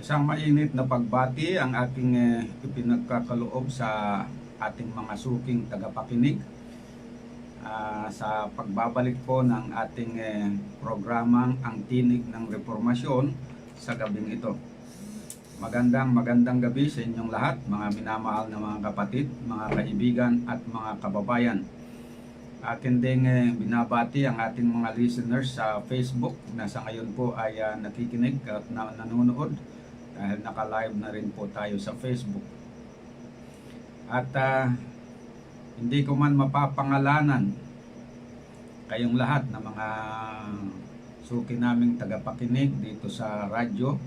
Isang mainit na pagbati ang ating ipinagkakaloob sa ating mga suking tagapakinig sa pagbabalik po ng ating programang Ang Tinig ng Reformasyon sa gabing ito. Magandang gabi sa inyong lahat, mga minamahal na mga kapatid, mga kaibigan at mga kababayan. Akin ding binabati ang ating mga listeners sa Facebook na sa ngayon po ay nakikinig at nanonood dahil naka-live na rin po tayo sa Facebook. At hindi ko man mapapangalanan kayong lahat na mga suki naming tagapakinig dito sa radyo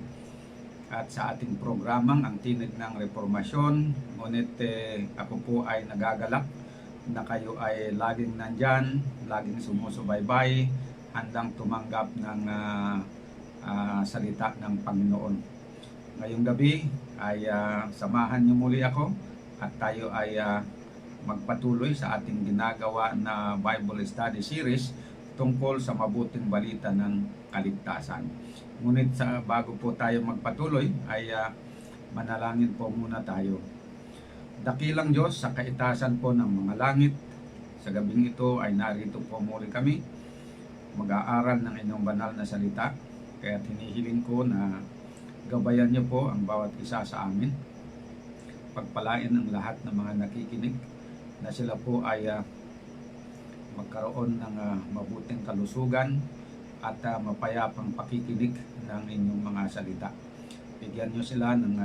at sa ating programang Ang Tinig ng Reformasyon. Ngunit ako po ay nagagalak na kayo ay laging nandyan, laging sumusubaybay, handang tumanggap ng salita ng Panginoon. Ngayong gabi ay samahan niyo muli ako at tayo ay magpatuloy sa ating ginagawa na Bible Study Series tungkol sa mabuting balita ng kaligtasan. Ngunit bago po tayo magpatuloy ay manalangin po muna tayo. Dakilang Diyos sa kaitasan po ng mga langit, sa gabing ito ay narito po muli kami mag-aaral ng inyong banal na salita. Kaya hinihiling ko na gabayan niyo po ang bawat isa sa amin. Pagpalain ang lahat ng mga nakikinig na sila po ay magkaroon ng mabuting kalusugan at mapayapang pakikinig ng inyong mga salita. Bigyan niyo sila ng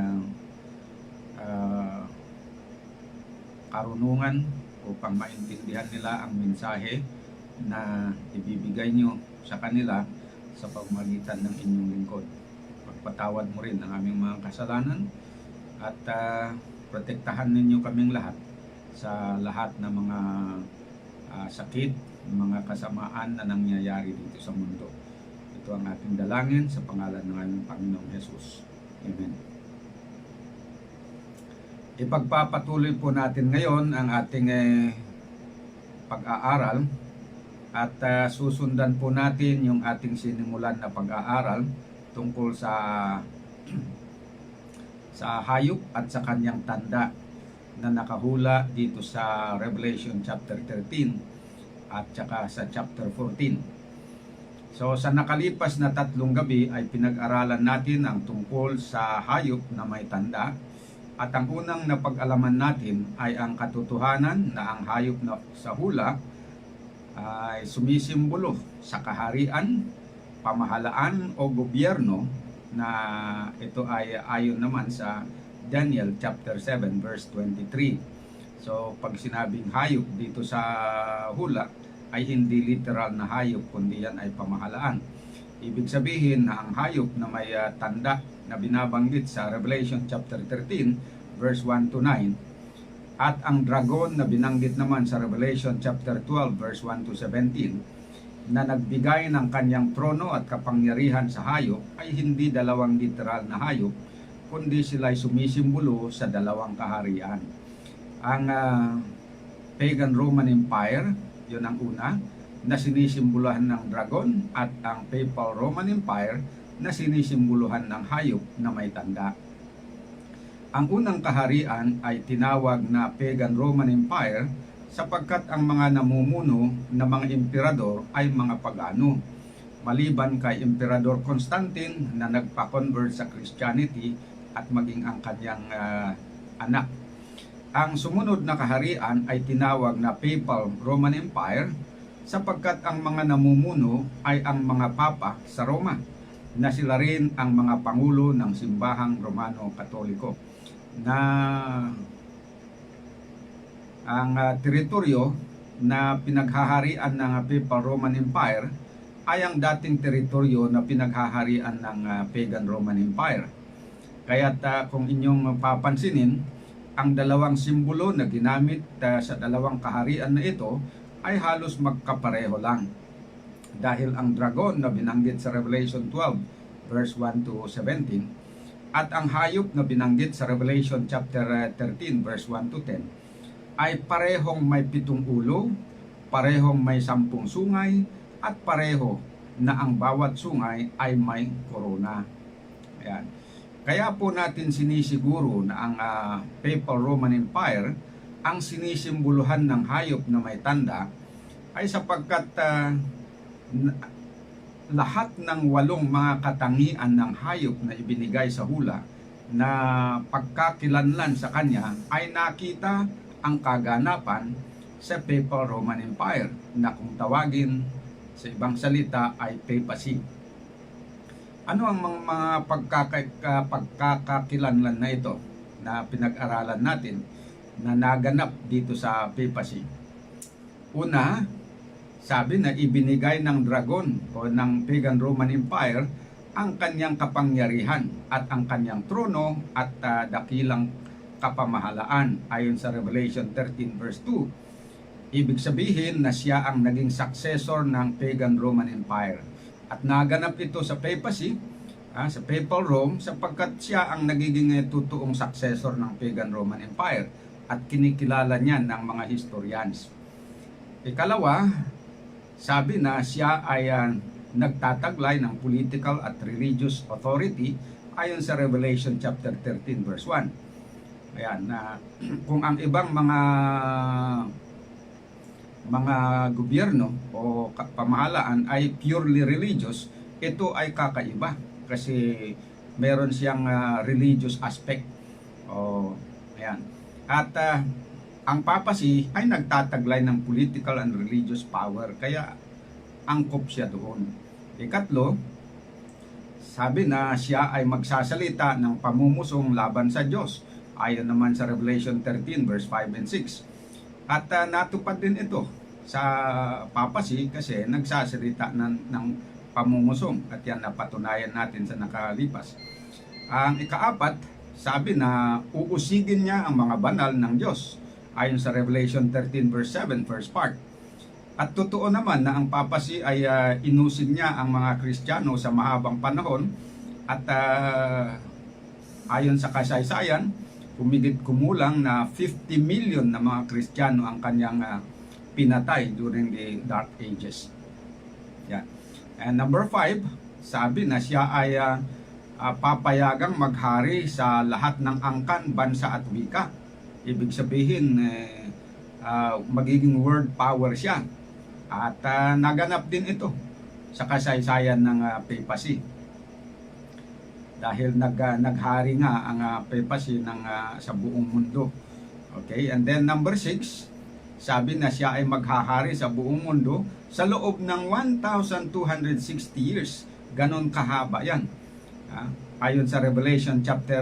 karunungan upang maintindihan nila ang mensahe na ibibigay niyo sa kanila sa pamamagitan ng inyong lingkod. Pagpatawad mo rin ang aming mga kasalanan at protektahan ninyo kaming lahat sa lahat ng mga sakit, mga kasamaan na nangyayari dito sa mundo. Ito ang ating dalangin sa pangalan ng aming Panginoong Jesus. Amen. Ipagpapatuloy po natin ngayon ang ating pag-aaral at susundan po natin yung ating sinimulan na pag-aaral tungkol sa hayop at sa kanyang tanda na nakahula dito sa Revelation chapter 13 at saka sa chapter 14. So sa nakalipas na 3 gabi ay pinag-aralan natin ang tungkol sa hayop na may tanda. At ang unang napag-alaman natin ay ang katotohanan na ang hayop na sa hula ay sumisimbolo sa kaharian, pamahalaan o gobyerno na ito ay ayon naman sa Daniel chapter 7 verse 23. So pag sinabing hayop dito sa hula ay hindi literal na hayop, kundi yan ay pamahalaan. Ibig sabihin na ang hayop na may tanda na binabanggit sa Revelation chapter 13 verse 1 to 9 at ang dragon na binanggit naman sa Revelation chapter 12 verse 1 to 17 na nagbigay ng kanyang trono at kapangyarihan sa hayop ay hindi dalawang literal na hayop, kundi sila ay sumisimbolo sa dalawang kaharian. Ang Pagan Roman Empire, yun ang una, na sinisimboluhan ng dragon, at ang Papal Roman Empire na sinisimboluhan ng hayop na may tanda. Ang unang kaharian ay tinawag na Pagan Roman Empire sapagkat ang mga namumuno na mga emperador ay mga pagano, maliban kay Emperador Constantine na nagpa-convert sa Christianity at maging ang kanyang anak. Ang sumunod na kaharian ay tinawag na Papal Roman Empire sapagkat ang mga namumuno ay ang mga papa sa Roma na sila rin ang mga pangulo ng simbahang Romano-Katoliko, na ang teritoryo na pinaghaharian ng Papal Roman Empire ay ang dating teritoryo na pinaghaharian ng Pagan Roman Empire. Kaya't kung inyong papansinin, ang dalawang simbolo na ginamit sa dalawang kaharian na ito ay halos magkapareho lang. Dahil ang dragon na binanggit sa Revelation 12 verse 1 to 17 at ang hayop na binanggit sa Revelation chapter 13 verse 1 to 10 ay parehong may 7 ulo, parehong may 10 sungay, at pareho na ang bawat sungay ay may korona. Ayan. Kaya po natin sinisiguro na ang Papal Roman Empire ang sinisimboluhan ng hayop na may tanda ay sapagkat lahat ng 8 mga katangian ng hayop na ibinigay sa hula na pagkakilanlan sa kanya ay nakita ang kaganapan sa Papal Roman Empire na kung tawagin sa ibang salita ay papacy. Ano ang mga pagkakakilanlan na ito na pinag-aralan natin na naganap dito sa papacy? Una, sabi na ibinigay ng dragon o ng Pagan Roman Empire ang kanyang kapangyarihan at ang kanyang trono at dakilang kapamahalaan ayon sa Revelation 13 verse 2. Ibig sabihin na siya ang naging successor ng Pagan Roman Empire. At naganap ito sa papacy, sa Papal Rome, sapagkat siya ang nagiging totoong successor ng Pagan Roman Empire at kinikilala niya ng mga historians. Ikalawa, sabi na siya ay nagtataglay ng political at religious authority ayon sa Revelation chapter 13 verse 1. Ayan, kung ang ibang mga gobyerno o pamahalaan ay purely religious, ito ay kakaiba kasi meron siyang religious aspect. Ayan. At ang papacy ay nagtataglay ng political and religious power, kaya angkop siya doon. Ikatlo, sabi na siya ay magsasalita ng pamumusong laban sa Diyos ayon naman sa Revelation 13 verse 5 and 6. At natupad din ito sa papacy kasi nagsasalita ng pamumusong, at yan napatunayan natin sa nakalipas. Ang ikaapat, sabi na uusigin niya ang mga banal ng Diyos ayon sa Revelation 13 verse 7 first part. At totoo naman na ang papacy ay inusin niya ang mga Kristiyano sa mahabang panahon, at ayon sa kasaysayan, humigit kumulang na 50 million na mga Kristiyano ang kanyang pinatay during the Dark Ages. Yan. And number 5, sabi na siya ay papayagang maghari sa lahat ng angkan, bansa at wika. Ibig sabihin, magiging world power siya. At naganap din ito sa kasaysayan ng papacy. Dahil naghari nga ang papacy sa buong mundo. Okay, and then number 6, sabi na siya ay maghahari sa buong mundo sa loob ng 1,260 years. Ganon kahaba yan. Ayon sa Revelation chapter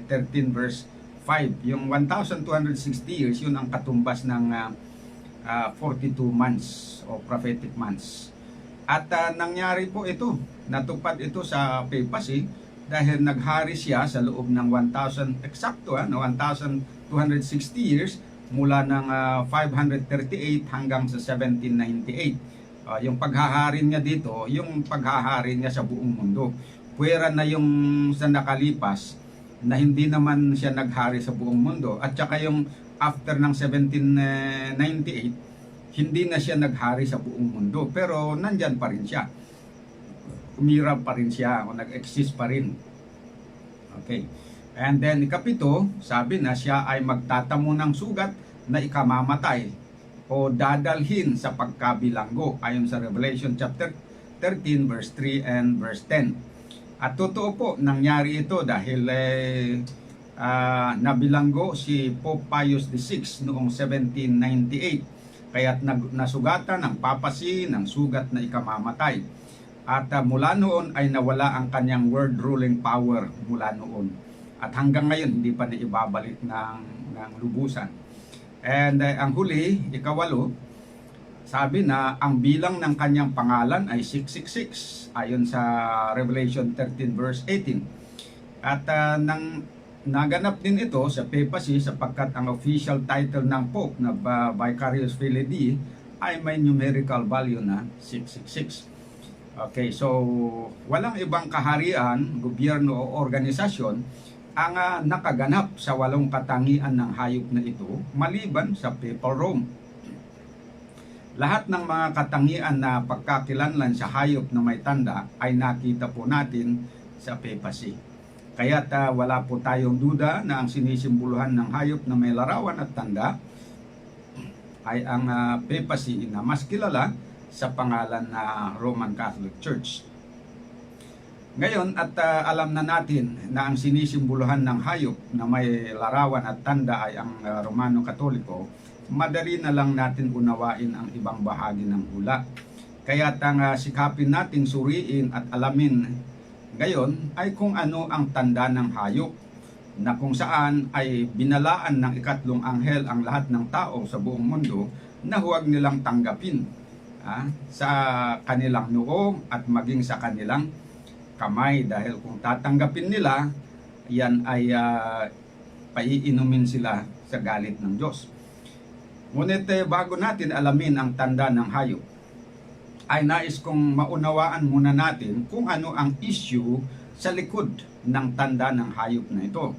13 verse 5 Yung 1,260 years, yun ang katumbas ng 42 months o prophetic months. At nangyari po ito, natupad ito sa papacy dahil naghari siya sa loob ng 1,000, eksakto 1,260 years mula ng 538 hanggang sa 1798. Yung paghahari niya dito, yung paghahari niya sa buong mundo. Puwera na yung sa nakalipas na hindi naman siya naghari sa buong mundo. At saka yung after ng 1798, hindi na siya naghari sa buong mundo. Pero nandyan pa rin siya. Umirap pa rin siya o nag-exist pa rin. Okay. And then ikapito, sabi na siya ay magtatamo ng sugat na ikamamatay o dadalhin sa pagkabilanggo ayon sa Revelation chapter 13 verse 3 and verse 10. At totoo po, nangyari ito dahil nabilanggo si Pope Pius VI noong 1798. Kaya't nasugatan ng papacy ng sugat na ikamamatay. At mula noon ay nawala ang kanyang world ruling power mula noon. At hanggang ngayon hindi pa naibabalik ng lubusan. And ang huli, ikawalo, sabi na ang bilang ng kanyang pangalan ay 666 ayon sa Revelation 13 verse 18. At naganap din ito sa papacy sapagkat ang official title ng Pope na Vicarius Filii ay may numerical value na 666. Okay, so walang ibang kaharian, gobyerno o organisasyon ang nakaganap sa 8 katangian ng hayop na ito maliban sa Papal Rome. Lahat ng mga katangian na pagkakilanlan sa hayop na may tanda ay nakita po natin sa papacy. Kaya't wala po tayong duda na ang sinisimboluhan ng hayop na may larawan at tanda ay ang papacy na mas kilala sa pangalan na Roman Catholic Church. Ngayon at alam na natin na ang sinisimboluhan ng hayop na may larawan at tanda ay ang Romano Katoliko, madali na lang natin unawain ang ibang bahagi ng hula. Kaya't ang sikapin nating suriin at alamin ngayon ay kung ano ang tanda ng hayop na kung saan ay binalaan ng ikatlong anghel ang lahat ng tao sa buong mundo na huwag nilang tanggapin sa kanilang noo at maging sa kanilang kamay, dahil kung tatanggapin nila, yan ay paiinumin sila sa galit ng Diyos. Ngunit bago natin alamin ang tanda ng hayop, ay nais kong maunawaan muna natin kung ano ang issue sa likod ng tanda ng hayop na ito.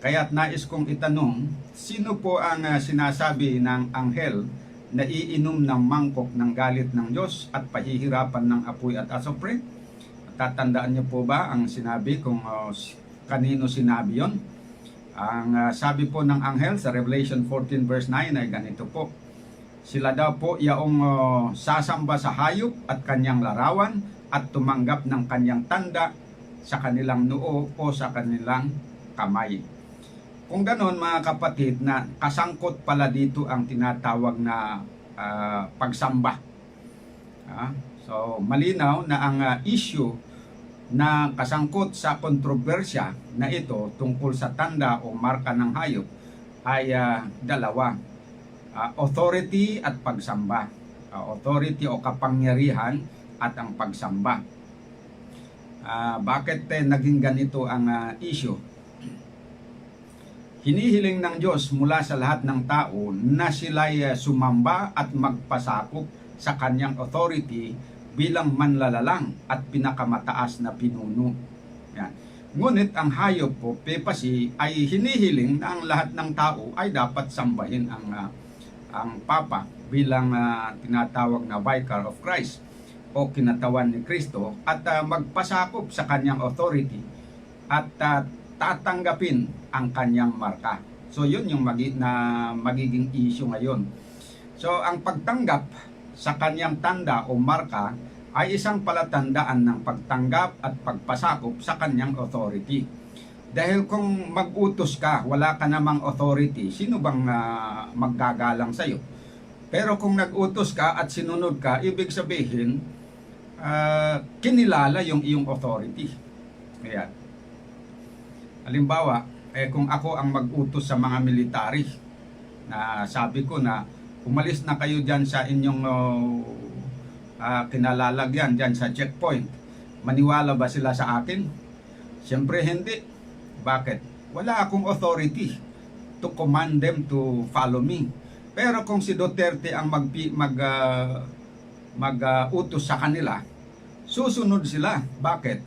Kaya't nais kong itanong, sino po ang sinasabi ng anghel na iinom ng mangkok ng galit ng Diyos at pahihirapan ng apoy at asupre? Tatandaan niyo po ba ang sinabi kung kanino sinabi yon? Ang sabi po ng anghel sa Revelation 14 verse 9 ay ganito po. Sila daw po yaong sasamba sa hayop at kanyang larawan at tumanggap ng kanyang tanda sa kanilang noo o sa kanilang kamay. Kung ganon mga kapatid, na kasangkot pala dito ang tinatawag na pagsamba. So malinaw na ang issue na kasangkot sa kontrobersya na ito tungkol sa tanda o marka ng hayop ay dalawa. Authority at pagsamba. Authority o kapangyarihan at ang pagsamba. Bakit naging ganito ang issue? Hinihiling ng Diyos mula sa lahat ng tao na sila'y sumamba at magpasakop sa kanyang authority bilang manlalalang at pinakamataas na pinuno. Yan. Ngunit ang hayop po, papacy, ay hinihiling na ang lahat ng tao ay dapat sambahin ang Papa bilang tinatawag na Vicar of Christ o kinatawan ni Kristo at magpasakop sa kanyang authority at tatanggapin ang kanyang marka. So yun yung magiging issue ngayon. So ang pagtanggap sa kanyang tanda o marka ay isang palatandaan ng pagtanggap at pagpasakop sa kanyang authority. Dahil kung mag-utos ka, wala ka namang authority, sino bang maggagalang sa'yo? Pero kung nag-utos ka at sinunod ka, ibig sabihin, kinilala yung iyong authority. Ayan. Halimbawa, kung ako ang mag-utos sa mga military, na sabi ko na umalis na kayo dyan sa inyong kinalalagyan dyan sa checkpoint, maniwala ba sila sa akin? Siyempre hindi. Bakit? Wala akong authority to command them to follow me. Pero kung si Duterte ang utos sa kanila, susunod sila. Bakit?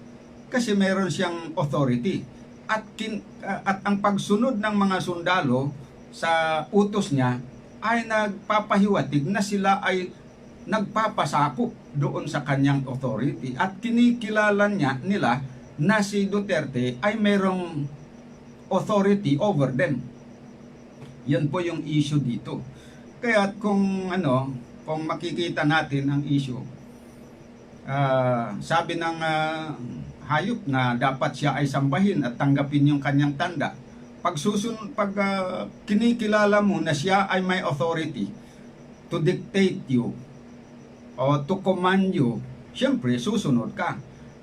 Kasi meron siyang authority. At ang pagsunod ng mga sundalo sa utos niya ay nagpapahiwatig na sila ay nagpapasakop doon sa kanyang authority, at kinikilala nila na si Duterte ay merong authority over them. Yan po yung issue dito. Kaya kung makikita natin ang issue, sabi ng hayop na dapat siya ay sambahin at tanggapin yung kanyang tanda. Pag kinikilala mo na siya ay may authority to dictate you o to command you, syempre susunod ka.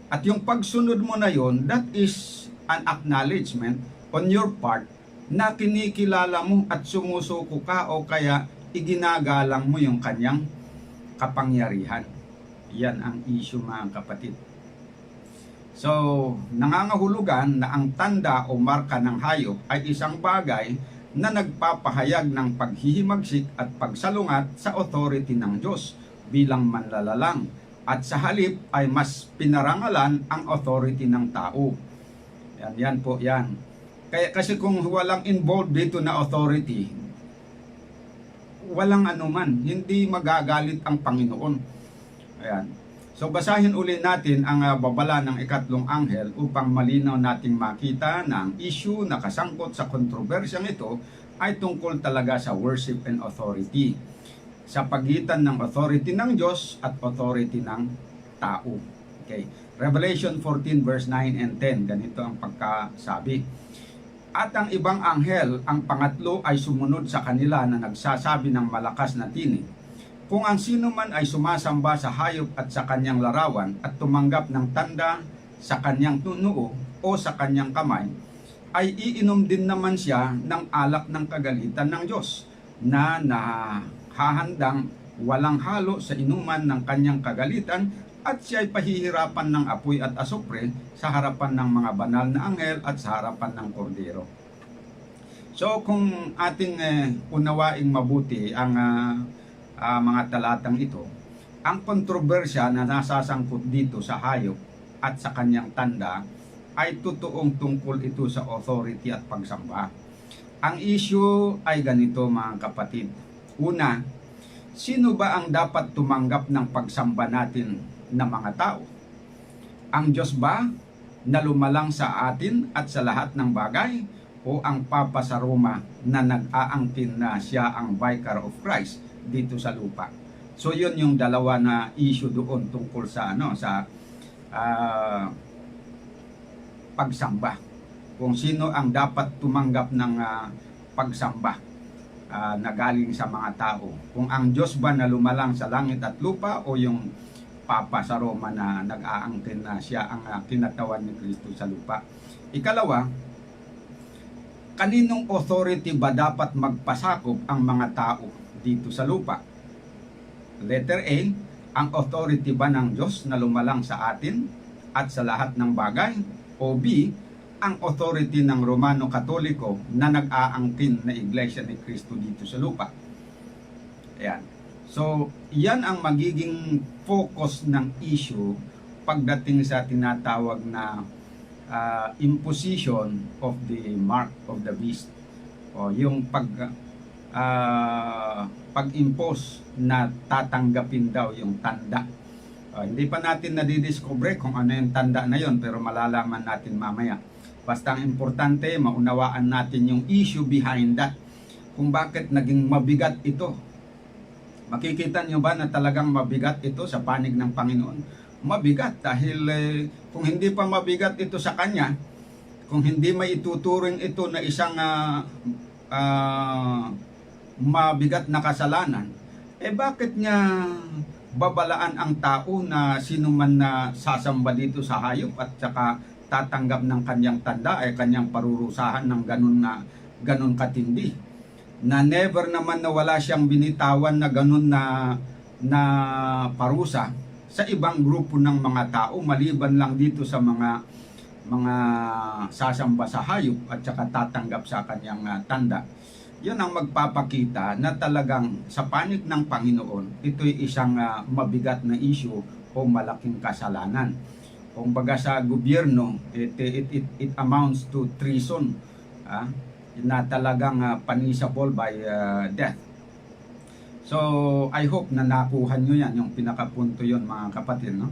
At yung pagsunod mo na yon, that is an acknowledgement on your part na kinikilala mo at sumusuko ka o kaya iginagalang mo yung kanyang kapangyarihan. Yan ang issue, mga kapatid. So, nangangahulugan na ang tanda o marka ng hayop ay isang bagay na nagpapahayag ng paghihimagsik at pagsalungat sa authority ng Diyos bilang manlalalang, at sa halip ay mas pinarangalan ang authority ng tao. Yan po yan. Kasi kung walang involved dito na authority, walang anuman, hindi magagalit ang Panginoon. Ayan. So basahin uli natin ang babala ng ikatlong anghel upang malinaw nating makita na ang issue na kasangkot sa kontrobersyang ito ay tungkol talaga sa worship and authority, sa pagitan ng authority ng Diyos at authority ng tao. Okay. Revelation 14 verse 9 and 10, ganito ang pagkasabi. At ang ibang anghel, ang pangatlo, ay sumunod sa kanila na nagsasabi ng malakas na tinig, kung ang sino man ay sumasamba sa hayop at sa kanyang larawan at tumanggap ng tanda sa kanyang noo o sa kanyang kamay, ay iinom din naman siya ng alak ng kagalitan ng Diyos na hahandang walang halo sa inuman ng kanyang kagalitan, at siya ay pahihirapan ng apoy at asupre sa harapan ng mga banal na anghel at sa harapan ng kordero. So kung ating unawaing mabuti ang mga talatang ito, ang kontrobersya na nasasangkot dito sa hayop at sa kanyang tanda ay totoong tungkol ito sa authority at pagsamba. Ang issue ay ganito, mga kapatid. Una, sino ba ang dapat tumanggap ng pagsamba natin na mga tao? Ang Diyos ba na lumalang sa atin at sa lahat ng bagay, o ang Papa sa Roma na nag-aangkin na siya ang Vicar of Christ dito sa lupa? So yun yung dalawa na issue doon tungkol sa pagsamba. Kung sino ang dapat tumanggap ng pagsamba na galing sa mga tao. Kung ang Diyos ba na lumalang sa langit at lupa, o yung Papa sa Roma na nag-aangkin na siya ang kinatawan ni Kristo sa lupa. Ikalawa, kaninong authority ba dapat magpasakop ang mga tao dito sa lupa? Letter A, ang authority ba ng Diyos na lumalang sa atin at sa lahat ng bagay? O B, ang authority ng Romano Katoliko na nag-aangkin na Iglesia ni Kristo dito sa lupa? Ayan. So, yan ang magiging focus ng issue pagdating sa tinatawag na imposition of the mark of the beast, o yung pag-impose na tatanggapin daw yung tanda. Hindi pa natin nadidiscover kung ano yung tanda na yon, pero malalaman natin mamaya. Basta ang importante, maunawaan natin yung issue behind that, kung bakit naging mabigat ito. Makikita nyo ba na talagang mabigat ito sa panig ng Panginoon? Mabigat dahil kung hindi pa mabigat ito sa Kanya, kung hindi may ituturing ito na isang mabigat na kasalanan, bakit niya babalaan ang tao na sino man na sasamba dito sa hayop at saka tatanggap ng kanyang tanda ay kanyang parurusahan ng ganun katindi. Na never naman na wala siyang binitawan na ganun na parusa sa ibang grupo ng mga tao, maliban lang dito sa mga sasamba sa hayop at saka tatanggap sa kanyang tanda. Yun ang magpapakita na talagang sa panig ng Panginoon, ito'y isang mabigat na issue o malaking kasalanan. Kung baga sa gobyerno, it amounts to treason, na talagang punishable by death. So, I hope na nakuha nyo yan, yung pinakapunto yun mga kapatid. No?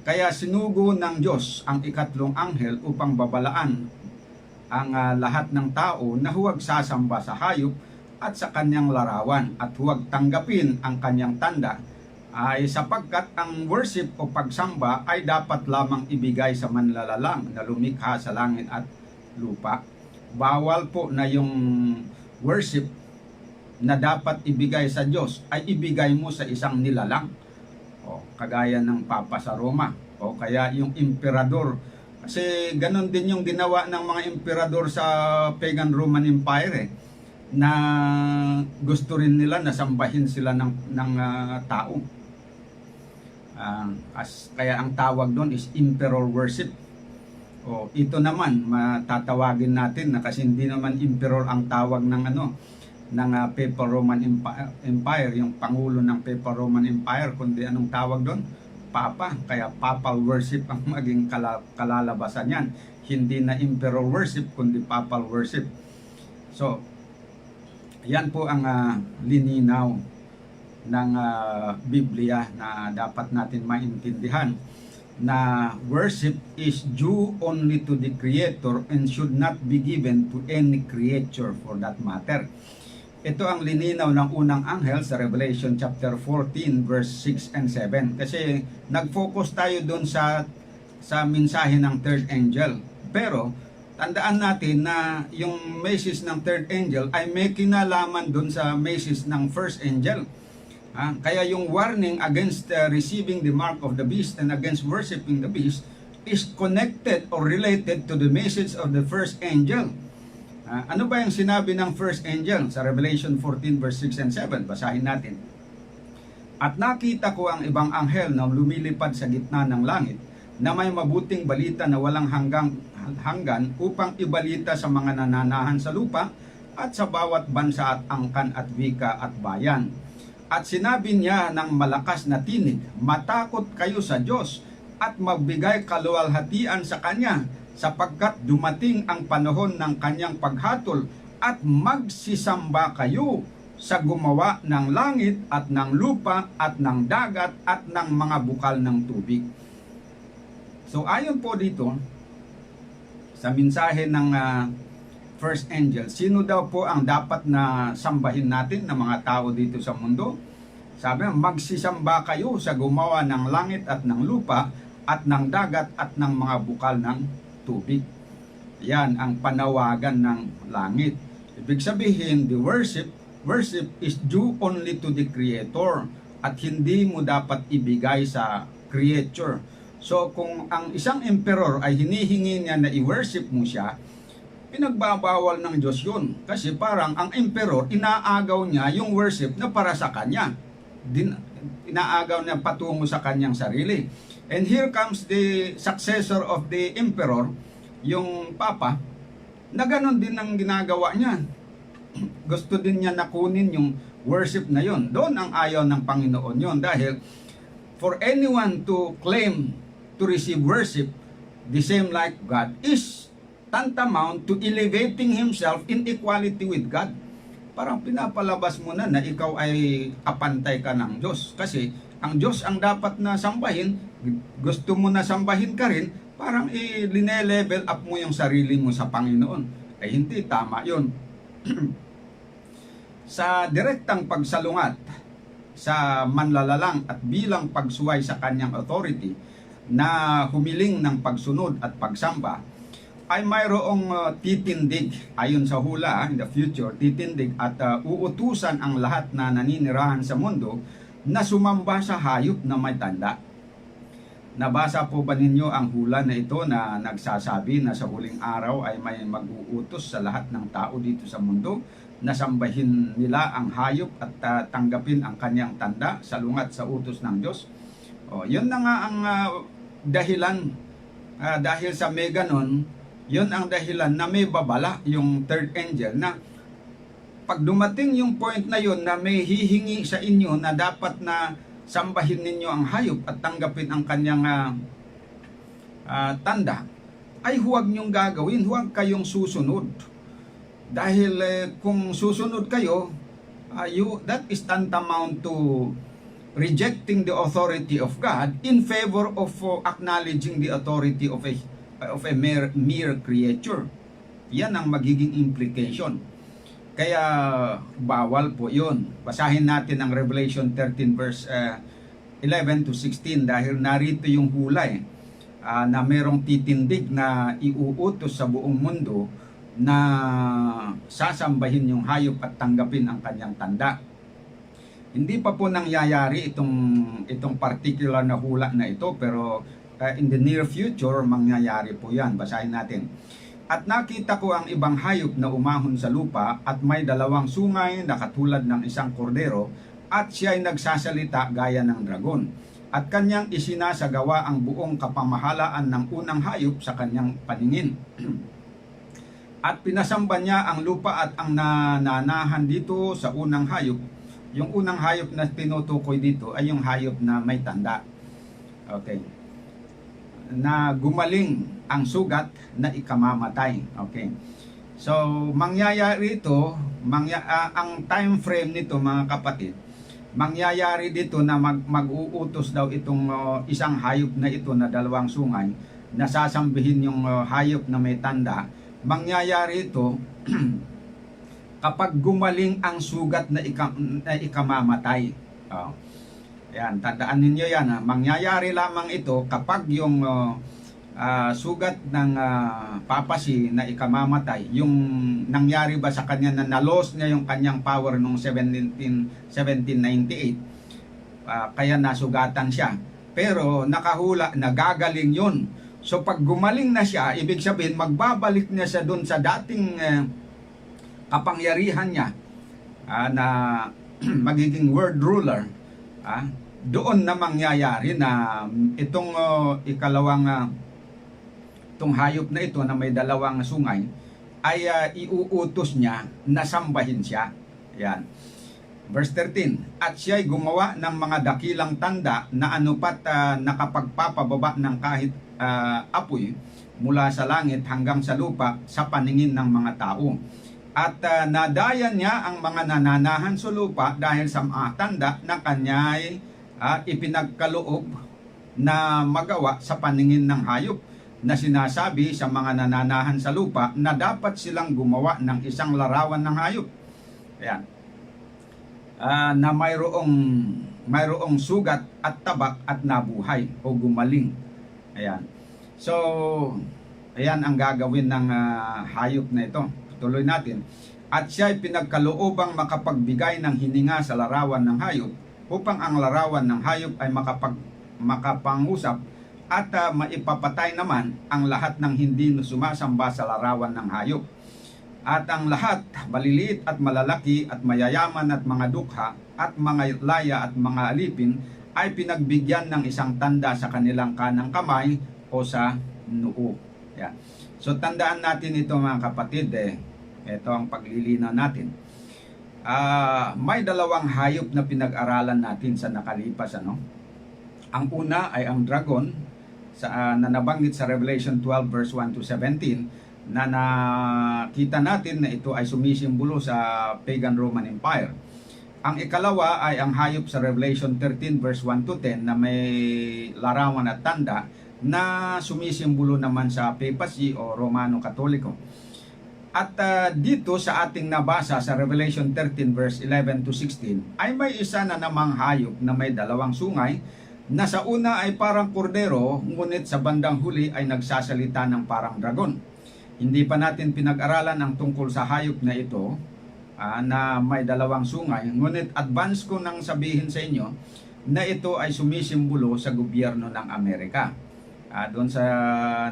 Kaya sinugo ng Diyos ang ikatlong anghel upang babalaan ang lahat ng tao na huwag sasamba sa hayop at sa kanyang larawan at huwag tanggapin ang kanyang tanda, ay sapagkat ang worship o pagsamba ay dapat lamang ibigay sa manlalalang na lumikha sa langit at lupa. Bawal po na yung worship na dapat ibigay sa Diyos ay ibigay mo sa isang nilalang, kagaya ng Papa sa Roma, o kaya yung emperador. Kasi ganon din yung ginawa ng mga emperador sa pagan Roman Empire, na gusto rin nila na sambahin sila ng tao. Kaya ang tawag doon is emperor worship. Ito naman matatawagin natin na kasi hindi naman emperor ang tawag ng Papal Roman Empire, yung pangulo ng Papal Roman Empire, kundi anong tawag doon? Papa. Kaya papal worship ang maging kalalabasan yan. Hindi na emperor worship, kundi papal worship. So, yan po ang lininaw ng Biblia na dapat natin maintindihan, na worship is due only to the Creator and should not be given to any creature for that matter. Ito ang lininaw ng unang anghel sa Revelation chapter 14 verse 6 and 7. Kasi nag-focus tayo doon sa mensahe ng third angel. Pero tandaan natin na yung message ng third angel ay may kinalaman doon sa message ng first angel. Kaya yung warning against receiving the mark of the beast and against worshiping the beast is connected or related to the message of the first angel. Ano ba yung sinabi ng first angel sa Revelation 14 verse 6 and 7? Basahin natin. At nakita ko ang ibang anghel na lumilipad sa gitna ng langit, na may mabuting balita na walang hanggan upang ibalita sa mga nananahan sa lupa at sa bawat bansa at angkan at wika at bayan. At sinabi niya ng malakas na tinig, matakot kayo sa Diyos at magbigay kaluwalhatian sa Kanya, sapagkat dumating ang panahon ng kanyang paghatol at magsisamba kayo sa gumawa ng langit at ng lupa at ng dagat at ng mga bukal ng tubig. So ayon po dito sa mensahe ng first angel, sino daw po ang dapat na sambahin natin ng mga tao dito sa mundo? Sabi, magsisamba kayo sa gumawa ng langit at ng lupa at ng dagat at ng mga bukal ng tubig. Yan ang panawagan ng langit. Ibig sabihin, the worship is due only to the Creator at hindi mo dapat ibigay sa creature. So kung ang isang emperor ay hinihingi niya na i-worship mo siya, pinagbabawal ng Diyos yun. Kasi parang ang emperor, inaagaw niya yung worship na para sa kanya. Inaagaw niya patungo sa kanyang sarili. And here comes the successor of the emperor, yung Papa, na ganon din ang ginagawa niya. Gusto din niya nakunin yung worship na yon. Doon ang ayaw ng Panginoon yon, dahil for anyone to claim to receive worship the same like God is tantamount to elevating himself in equality with God. Parang pinapalabas mo na ikaw ay kapantay ka ng Diyos. Kasi ang Diyos ang dapat na sambahin, gusto mo na sambahin ka rin, parang line-level up mo yung sarili mo sa Panginoon. Ay hindi, tama yun. Sa direktang pagsalungat sa manlalalang at bilang pagsuway sa kanyang authority na humiling ng pagsunod at pagsamba, ay mayroong titindig ayon sa hula in the future, titindig at uutusan ang lahat na naninirahan sa mundo na sumamba sa hayop na may tanda. Nabasa po ba ninyo ang hula na ito na nagsasabi na sa huling araw ay may mag-uutos sa lahat ng tao dito sa mundo na sambahin nila ang hayop at tanggapin ang kanyang tanda, salungat sa utos ng Diyos? Yun na nga ang dahilan. Dahil sa may ganon, yun ang dahilan na may babala yung third angel na pag dumating yung point na yun na may hihingi sa inyo na dapat na sambahin ninyo ang hayop at tanggapin ang kanyang tanda, ay huwag nyong gagawin, huwag kayong susunod. Dahil kung susunod kayo, that is tantamount to rejecting the authority of God in favor of acknowledging the authority of a mere creature. Yan ang magiging implication. Kaya bawal po yun. Basahin natin ang Revelation 13 verse 11 to 16 dahil narito yung hulay na merong titindig na iuutos sa buong mundo na sasambahin yung hayop at tanggapin ang kanyang tanda. Hindi pa po nangyayari itong particular na hula na ito, pero in the near future mangyayari po yan. Basahin natin. At nakita ko ang ibang hayop na umahon sa lupa at may dalawang sungay na katulad ng isang kordero at siya'y nagsasalita gaya ng dragon. At kanyang isinasagawa ang buong kapamahalaan ng unang hayop sa kanyang paningin. At pinasamba niya ang lupa at ang nananahan dito sa unang hayop. Yung unang hayop na tinutukoy dito ay yung hayop na may tanda. Okay. Na gumaling ang sugat na ikamamatay. Okay. So, mangyayari ito, ang time frame nito mga kapatid, mangyayari dito na mag-uutos daw itong isang hayop na ito na dalawang sungay na sasambihin yung hayop na may tanda. Mangyayari ito kapag gumaling ang sugat na ikamamatay. Yan, tandaan ninyo yan. Mangyayari lamang ito kapag yung sugat ng papasi na ikamamatay, yung nangyari ba sa kanya na na-loss niya yung kanyang power noong 1798, kaya nasugatan siya. Pero nakahula, nagagaling yun. So pag gumaling na siya, ibig sabihin magbabalik na siya doon sa dating kapangyarihan niya na magiging world ruler. Doon na mangyayari na itong itong hayop na ito na may dalawang sungay ay iuutos niya na sambahin siya. Yan. Verse 13, at siya'y gumawa ng mga dakilang tanda na anupat nakapagpapababa ng kahit apoy mula sa langit hanggang sa lupa sa paningin ng mga tao. At nadaya niya ang mga nananahan sa lupa dahil sa mga tanda na kanya'y ipinagkaloob na magawa sa paningin ng hayop na sinasabi sa mga nananahan sa lupa na dapat silang gumawa ng isang larawan ng hayop. Ayan. Na mayroong sugat at tabak at nabuhay o gumaling. Ayan. So, ayan ang gagawin ng hayop na ito. Tuloy natin. At siya'y pinagkaloobang makapagbigay ng hininga sa larawan ng hayop upang ang larawan ng hayop ay makapangusap at maipapatay naman ang lahat ng hindi sumasamba sa larawan ng hayop. At ang lahat, maliliit at malalaki at mayayaman at mga dukha at mga laya at mga alipin ay pinagbigyan ng isang tanda sa kanilang kanang kamay o sa noo. Yan. So tandaan natin ito mga kapatid, ito ang paglilinaw natin. May dalawang hayop na pinag-aralan natin sa nakalipas. Ang una ay ang dragon na nabanggit sa Revelation 12 verse 1 to 17 na nakita natin na ito ay sumisimbolo sa pagan Roman Empire. Ang ikalawa ay ang hayop sa Revelation 13 verse 1 to 10 na may larawan at tanda na sumisimbolo naman sa papacy o Romano Katoliko. At dito sa ating nabasa sa Revelation 13 verse 11 to 16 ay may isa na namang hayop na may dalawang sungay na sa una ay parang kordero ngunit sa bandang huli ay nagsasalita ng parang dragon. Hindi pa natin pinag-aralan ang tungkol sa hayop na ito na may dalawang sungay, ngunit advance ko nang sabihin sa inyo na ito ay sumisimbolo sa gobyerno ng Amerika. Doon sa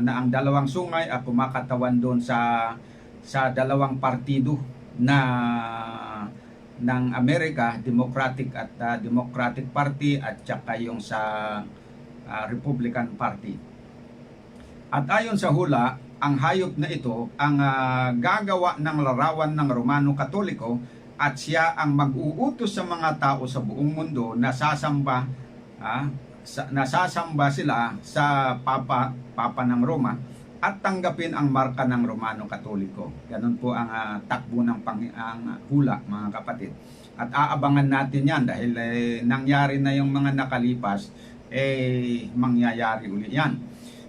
na ang dalawang sungay ay kumakatawan doon sa dalawang partido na ng Amerika, Democratic at Democratic Party at saka yung sa Republican Party. At ayon sa hula, ang hayop na ito ang gagawa ng larawan ng Romano Katoliko at siya ang mag-uutos sa mga tao sa buong mundo na nasasamba sila sa Papa ng Roma at tanggapin ang marka ng Romano Katoliko. Ganun po ang takbo ng ang hula, mga kapatid. At aabangan natin yan dahil nangyari na yung mga nakalipas, mangyayari uli yan.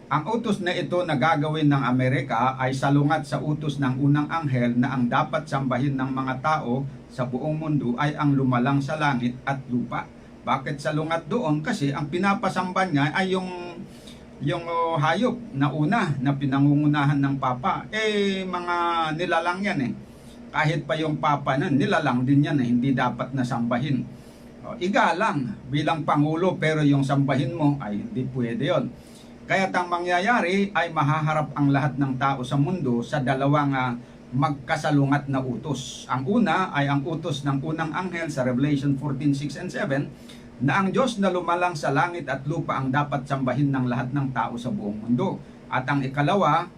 Ang utos na ito na gagawin ng Amerika ay salungat sa utos ng unang anghel na ang dapat sambahin ng mga tao sa buong mundo ay ang lumalang sa langit at lupa. Bakit salungat doon? Kasi ang pinapasamba niya ay yung hayop na una na pinangungunahan ng Papa. Mga nilalang yan Kahit pa yung Papa na nilalang din yan hindi dapat na sambahin. Igalang bilang Pangulo pero yung sambahin mo ay hindi pwede yon. Kaya ang mangyayari ay mahaharap ang lahat ng tao sa mundo sa dalawang magkasalungat na utos. Ang una ay ang utos ng unang anghel sa Revelation 14:6 and 7 na ang Diyos na lumalang sa langit at lupa ang dapat sambahin ng lahat ng tao sa buong mundo. At ang ikalawa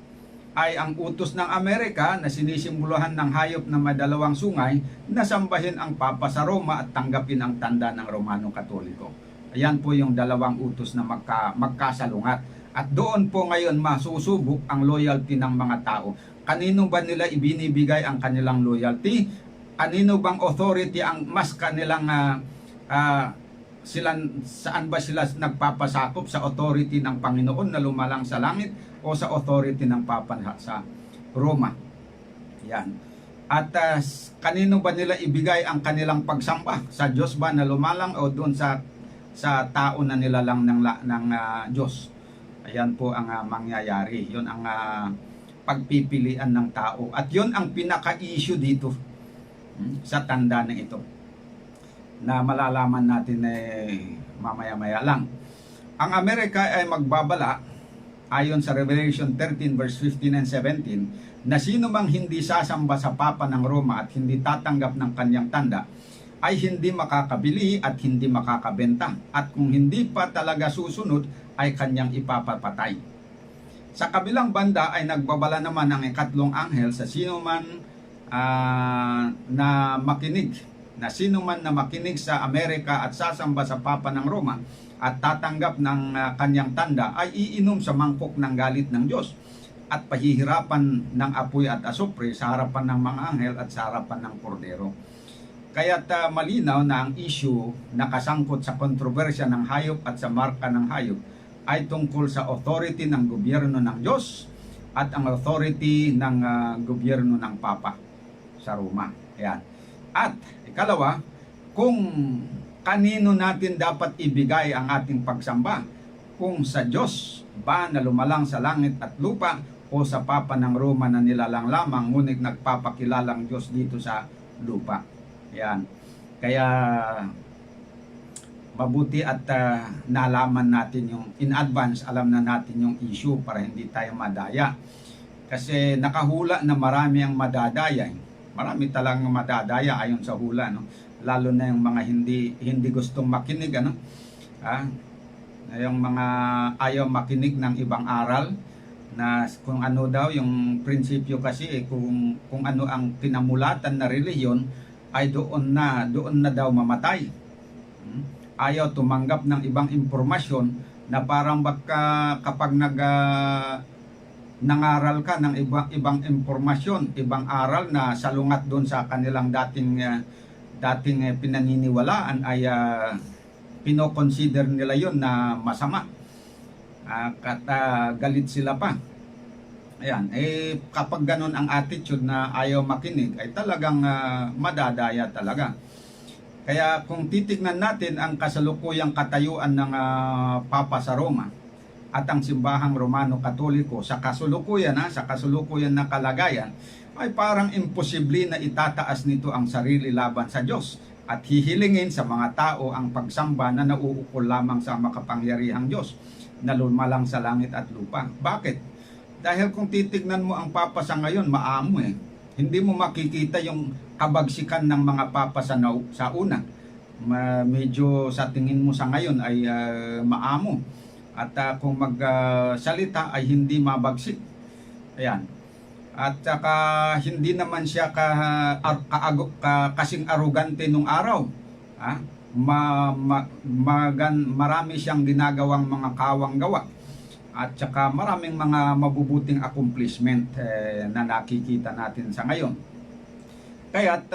ay ang utos ng Amerika na sinisimboluhan ng hayop na may dalawang sungay na sambahin ang Papa sa Roma at tanggapin ang tanda ng Romano Katoliko. Ayan po yung dalawang utos na magkasalungat. At doon po ngayon masusubok ang loyalty ng mga tao. Kanino ba nila ibinibigay ang kanilang loyalty? Kanino bang authority ang mas kanilang saan ba sila nagpapasakop? Sa authority ng Panginoon na lumalang sa langit o sa authority ng Papa sa Roma? Yan. At kanino ba nila ibigay ang kanilang pagsamba? Sa Diyos ba na lumalang o doon sa tao na nilalang ng Diyos? Ayan po ang mangyayari. Yun ang pagpipilian ng tao. At yun ang pinaka-issue dito sa tanda na ito. Na malalaman natin mamaya-maya lang. Ang Amerika ay magbabala ayon sa Revelation 13 verse 15 and 17 na sino mang hindi sasamba sa Papa ng Roma at hindi tatanggap ng kanyang tanda ay hindi makakabili at hindi makakabenta. At kung hindi pa talaga susunod ay kanyang ipapapatay. Sa kabilang banda ay nagbabala naman ang ikatlong anghel sa sino man na makinig sa Amerika at sasamba sa Papa ng Roma at tatanggap ng kanyang tanda ay iinom sa mangkok ng galit ng Diyos at pahihirapan ng apoy at asupre sa harapan ng mga anghel at sa harapan ng kordero. Kaya't malinaw na ang issue na kasangkot sa kontrobersya ng hayop at sa marka ng hayop ay tungkol sa authority ng gobyerno ng Diyos at ang authority ng gobyerno ng Papa sa Roma. Ayan. At ikalawa, kung kanino natin dapat ibigay ang ating pagsamba, kung sa Diyos ba na lumalang sa langit at lupa o sa Papa ng Roma na nilalang lamang ngunit nagpapakilalang Diyos dito sa lupa. Ayan. Kaya mabuti at nalaman natin yung in advance, alam na natin yung issue para hindi tayo madaya. Kasi nakahula na marami ang madadaya. Marami talagang madadaya ayon sa hula, no? Lalo na yung mga hindi gustong makinig, yung mga ayaw makinig ng ibang aral na kung ano daw yung prinsipyo kasi kung ano ang pinamulatan na relihiyon ay doon na daw mamatay. Ayaw tumanggap ng ibang impormasyon na parang baka kapag nangaral ka ng ibang impormasyon, ibang aral na salungat doon sa kanilang dating pinaniniwalaan ay pinoconsider nila yon na masama. Galit sila pa. Ayan, kapag ganun ang attitude na ayaw makinig ay talagang madadaya talaga. Kaya kung titignan natin ang kasalukuyang katayuan ng Papa sa Roma at ang simbahang Romano Katoliko sa kasulukuyan na kalagayan ay parang imposible na itataas nito ang sarili laban sa Diyos at hihilingin sa mga tao ang pagsamba na nauukol lamang sa makapangyarihang Diyos na lumalang sa langit at lupa. Bakit? Dahil kung titignan mo ang papa sa ngayon, maamo eh. Hindi mo makikita yung kabagsikan ng mga papa sa una. Medyo sa tingin mo sa ngayon ay maamo. At kung magsalita ay hindi mabagsik. Ayan. At saka hindi naman siya kasing arugante nung araw. Marami siyang ginagawang mga kawang gawa. At saka maraming mga mabubuting accomplishment na nakikita natin sa ngayon. Kaya't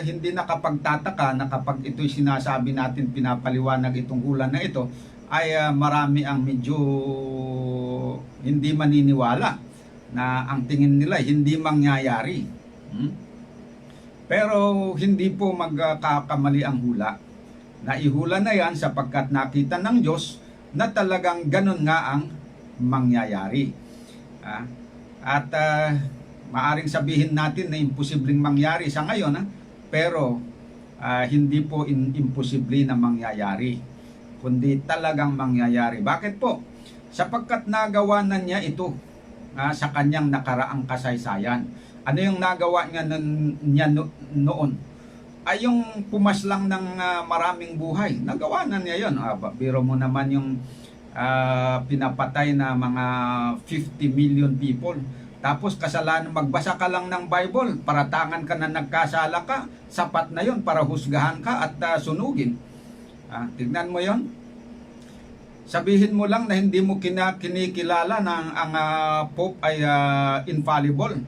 hindi nakapagtataka na kapag ito'y sinasabi natin, pinapaliwanag itong hula na ito, ay marami ang medyo hindi maniniwala na ang tingin nila hindi mangyayari. Pero hindi po magkakamali ang hula. Naihula na yan sapagkat nakita ng Diyos na talagang ganun nga ang mangyayari. At maaring sabihin natin na imposibleng mangyari sa ngayon, pero hindi po imposible na mangyayari, kundi talagang mangyayari. Bakit po? Sapagkat nagawa na niya ito sa kanyang nakaraang kasaysayan. Ano yung nagawa niya noon? Ay yung pumaslang ng maraming buhay. Nagawa na niya yun. Biro mo naman yung pinapatay na mga 50 million people. Tapos kasalanan, magbasa ka lang ng Bible, paratangan ka na nagkasala ka, sapat na yon para husgahan ka at sunugin. Tignan mo yon. Sabihin mo lang na hindi mo kinikilala na ang Pope ay infallible.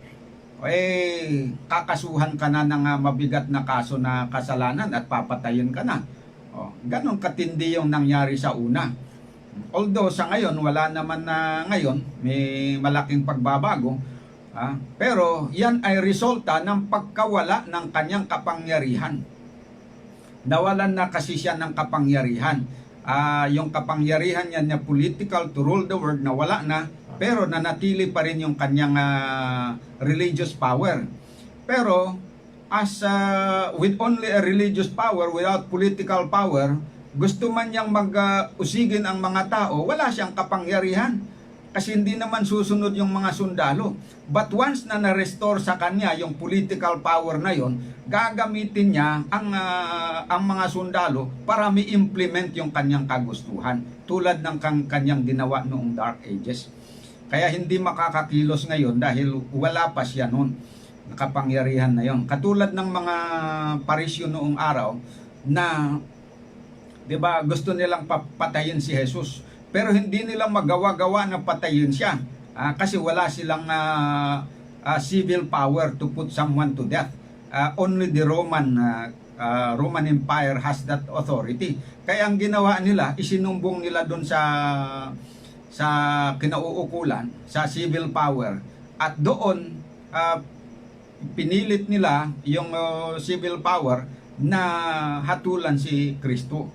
Kakasuhan ka na ng mabigat na kaso na kasalanan at papatayin ka na. Ganon katindi yung nangyari sa una. Although sa ngayon, wala naman na ngayon, may malaking pagbabago. Pero yan ay resulta ng pagkawala ng kanyang kapangyarihan. Nawalan na kasi siya ng kapangyarihan. Yung kapangyarihan niya na political to rule the world, nawala na. Pero nanatili pa rin yung kanyang religious power. Pero with only a religious power, without political power, gusto man niyang mag-usigin ang mga tao, wala siyang kapangyarihan. Kasi hindi naman susunod yung mga sundalo. But once na na-restore sa kanya yung political power na yon, gagamitin niya ang mga sundalo para mi-implement yung kanyang kagustuhan. Tulad ng kanyang ginawa noong Dark Ages. Kaya hindi makakakilos ngayon dahil wala pa siya noon. Nakapangyarihan na yon. Katulad ng mga parisyo noong araw na 'di ba, gusto nilang patayin si Jesus, pero hindi nila magawa-gawa na patayin siya kasi wala silang civil power to put someone to death. Only the Roman Empire has that authority. Kaya ang ginawa nila, isinumbong nila doon sa kinauukulan, sa civil power, at doon pinilit nila yung civil power na hatulan si Kristo.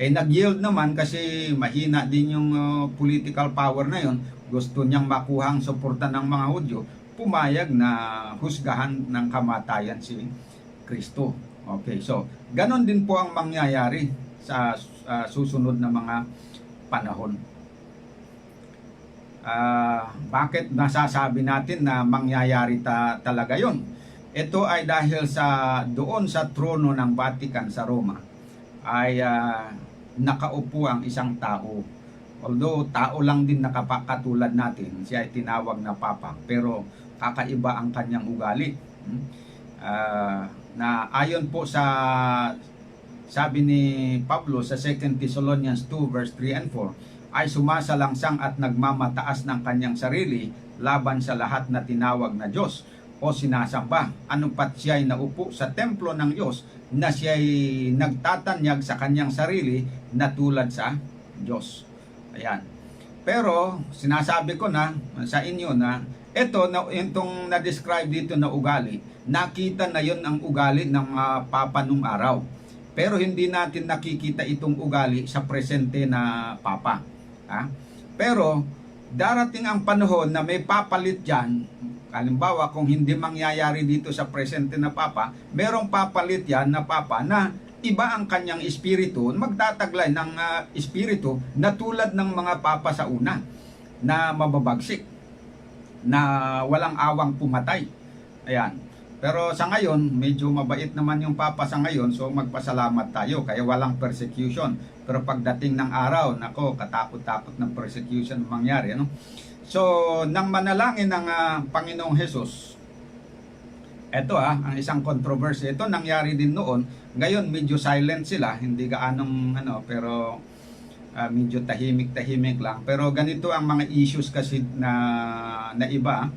Nag-yield naman kasi mahina din yung political power na yon. Gusto niyang makuha ang suporta ng mga Hudyo. Pumayag na husgahan ng kamatayan si Kristo. Okay, so ganon din po ang mangyayari sa susunod na mga panahon. Bakit nasasabi natin na mangyayari talaga yon? Ito ay dahil doon sa trono ng Vatican sa Roma ay nakaupo ang isang tao. Although tao lang din nakapakatulad natin, siya ay tinawag na Papa, pero kakaiba ang kanyang ugali. Na ayon po sa sabi ni Pablo sa 2 Thessalonians 2 verse 3 and 4, ay sumasalangsang at nagmamataas ng kanyang sarili laban sa lahat na tinawag na Diyos o sinasamba, anupat siya ay naupo sa templo ng Diyos na siya ay nagtatanyag sa kanyang sarili na tulad sa Diyos. Ayan. Pero sinasabi ko na sa inyo na itong na-describe dito na ugali, nakita na yon ang ugali ng Papa nung araw. Pero hindi natin nakikita itong ugali sa presente na Papa. Pero darating ang panahon na may papalit dyan. Halimbawa, kung hindi mangyayari dito sa presente na Papa, merong papalit yan na Papa na iba ang kanyang espiritu, magtataglay ng espiritu na tulad ng mga papa sa una na mababagsik, na walang awang pumatay. Ayan. Pero sa ngayon, medyo mabait naman yung papa sa ngayon, so magpasalamat tayo, kaya walang persecution. Pero pagdating ng araw, nako, katakot-takot ng persecution mangyari. Ano? So, nang manalangin ng Panginoong Hesus, eto ang isang controversy. Ito nangyari din noon. Ngayon, medyo silent sila, hindi gaanong pero medyo tahimik-tahimik lang. Pero ganito ang mga issues kasi na iba.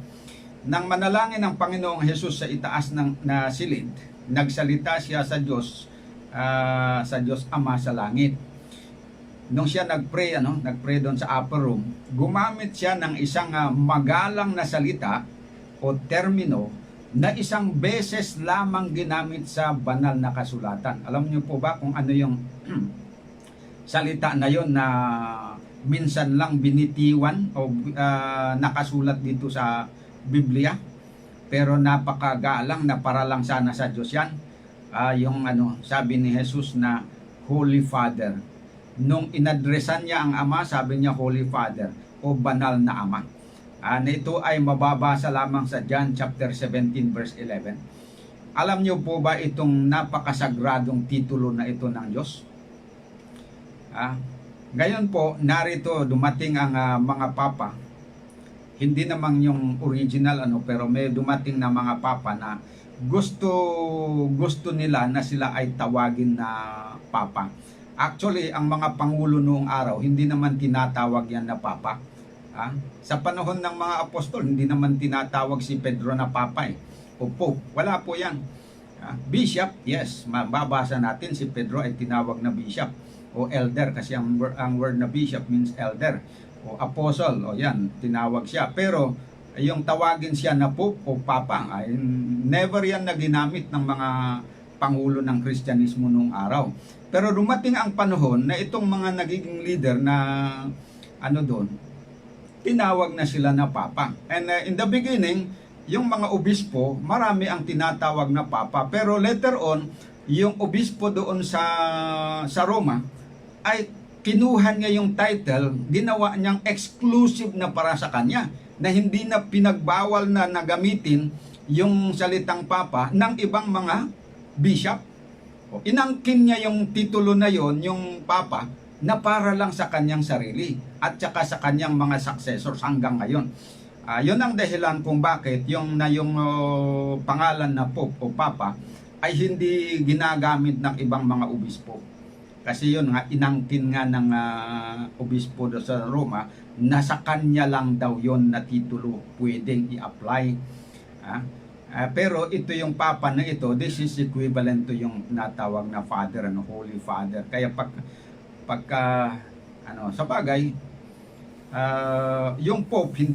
Nang manalangin ng Panginoong Hesus sa itaas na silid, nagsalita siya sa Diyos Ama sa langit. Nung siya nagpray doon sa upper room, gumamit siya ng isang magalang na salita o termino na isang beses lamang ginamit sa banal na kasulatan. Alam niyo po ba kung ano yung salita na yon na minsan lang binitiwan o nakasulat dito sa Biblia, pero napakagalang na para lang sana sa Diyos yan? Yung sabi ni Jesus na Holy Father. Nung inadresan niya ang Ama, sabi niya Holy Father o banal na Ama. Na ito ay mababasa lamang sa John chapter 17 verse 11. Alam niyo po ba itong napakasagradong titulo na ito ng Diyos? Ngayon po, narito dumating ang mga papa. Hindi naman yung original pero may dumating na mga papa na gusto nila na sila ay tawagin na papa. Actually, ang mga pangulo noong araw, hindi naman tinatawag yan na papa. Sa panahon ng mga apostol, hindi naman tinatawag si Pedro na papa o pope. Wala po yan. Bishop, yes, mababasa natin si Pedro ay tinawag na bishop o elder, kasi ang word na bishop means elder. O apostle, o yan, tinawag siya. Pero yung tawagin siya na pope o papa, ay never yan na ginamit ng mga pangulo ng Kristyanismo noong araw. Pero dumating ang panahon na itong mga nagiging leader na doon, tinawag na sila na papa. And in the beginning, yung mga obispo, marami ang tinatawag na papa. Pero later on, yung obispo doon sa Roma ay kinuha niya yung title, ginawa niyang exclusive na para sa kanya, na hindi na pinagbawal na nagamitin yung salitang papa ng ibang mga bishop. Inangkin niya yung titulo na yon, yung papa, na para lang sa kanyang sarili at saka sa kanyang mga successors hanggang ngayon. Yun ang dahilan kung bakit yung pangalan na pope o papa ay hindi ginagamit ng ibang mga obispo. Kasi yun nga, inangkin nga ng obispo do sa Roma na sa kanya lang daw yon na titulo pwedeng i-apply. Pero ito yung papa na ito, this is equivalent to yung natawag na father, Holy Father. Kaya sa bagay, yung pope,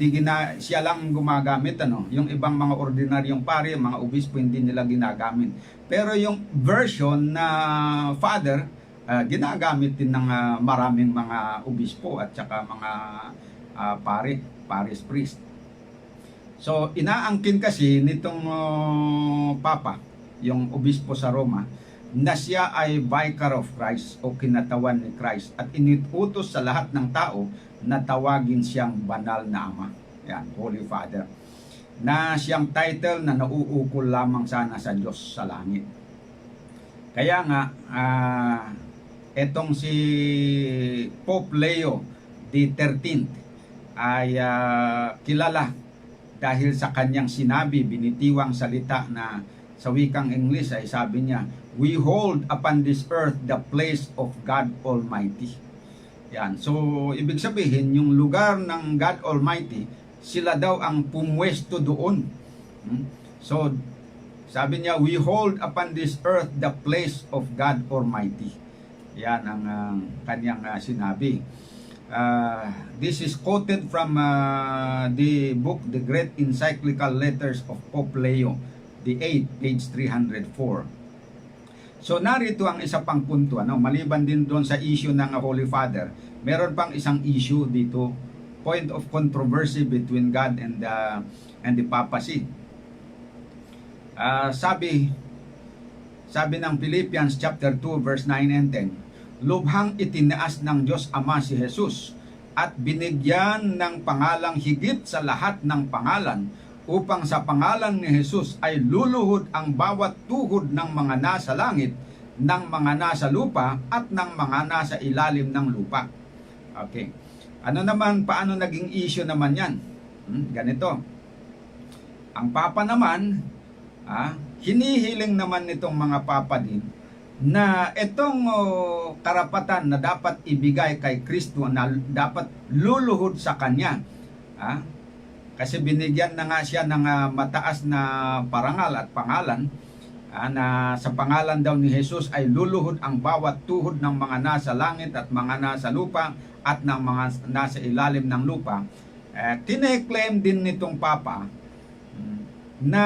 siya lang gumagamit, yung ibang mga ordinaryong pari, mga obispo, hindi nila ginagamit. Pero yung version na father, ginagamit din ng maraming mga obispo at saka mga paris priest. So, inaangkin kasi nitong papa, yung obispo sa Roma, na siya ay vicar of Christ o kinatawan ni Christ at inuutos sa lahat ng tao na tawagin siyang banal na Ama. Yan, Holy Father. Na siyang title na nauukol lamang sana sa Diyos sa langit. Kaya nga, etong si Pope Leo XIII ay kilala dahil sa kanyang sinabi, binitiwang salita na sa wikang English ay sabi niya, "We hold upon this earth the place of God Almighty." Yan. So, ibig sabihin, yung lugar ng God Almighty, sila daw ang pumwesto doon. So, sabi niya, "We hold upon this earth the place of God Almighty." Yan ang kanyang sinabi. This is quoted from the book, The Great Encyclical Letters of Pope Leo VIII, page 304. So narito ang isa pang punto, maliban din doon sa issue ng Holy Father, meron pang isang issue dito, point of controversy between God and the papacy. Sabi, Sabi ng Philippians chapter 2 verse 9 and 10, lubhang itinaas ng Diyos Ama si Jesus at binigyan ng pangalang higit sa lahat ng pangalan, upang sa pangalan ni Jesus ay luluhod ang bawat tuhod ng mga nasa langit, ng mga nasa lupa, at ng mga nasa ilalim ng lupa. Okay. Ano naman, paano naging issue naman yan? Ganito. Ang Papa naman, hinihiling naman nitong mga Papa din na itong karapatan na dapat ibigay kay Kristo na dapat luluhod sa Kanya. Kasi binigyan na nga siya ng mataas na parangal at pangalan, na sa pangalan daw ni Jesus ay luluhod ang bawat tuhod ng mga nasa langit at mga nasa lupa at ng mga nasa ilalim ng lupa. Tine-claim din nitong Papa na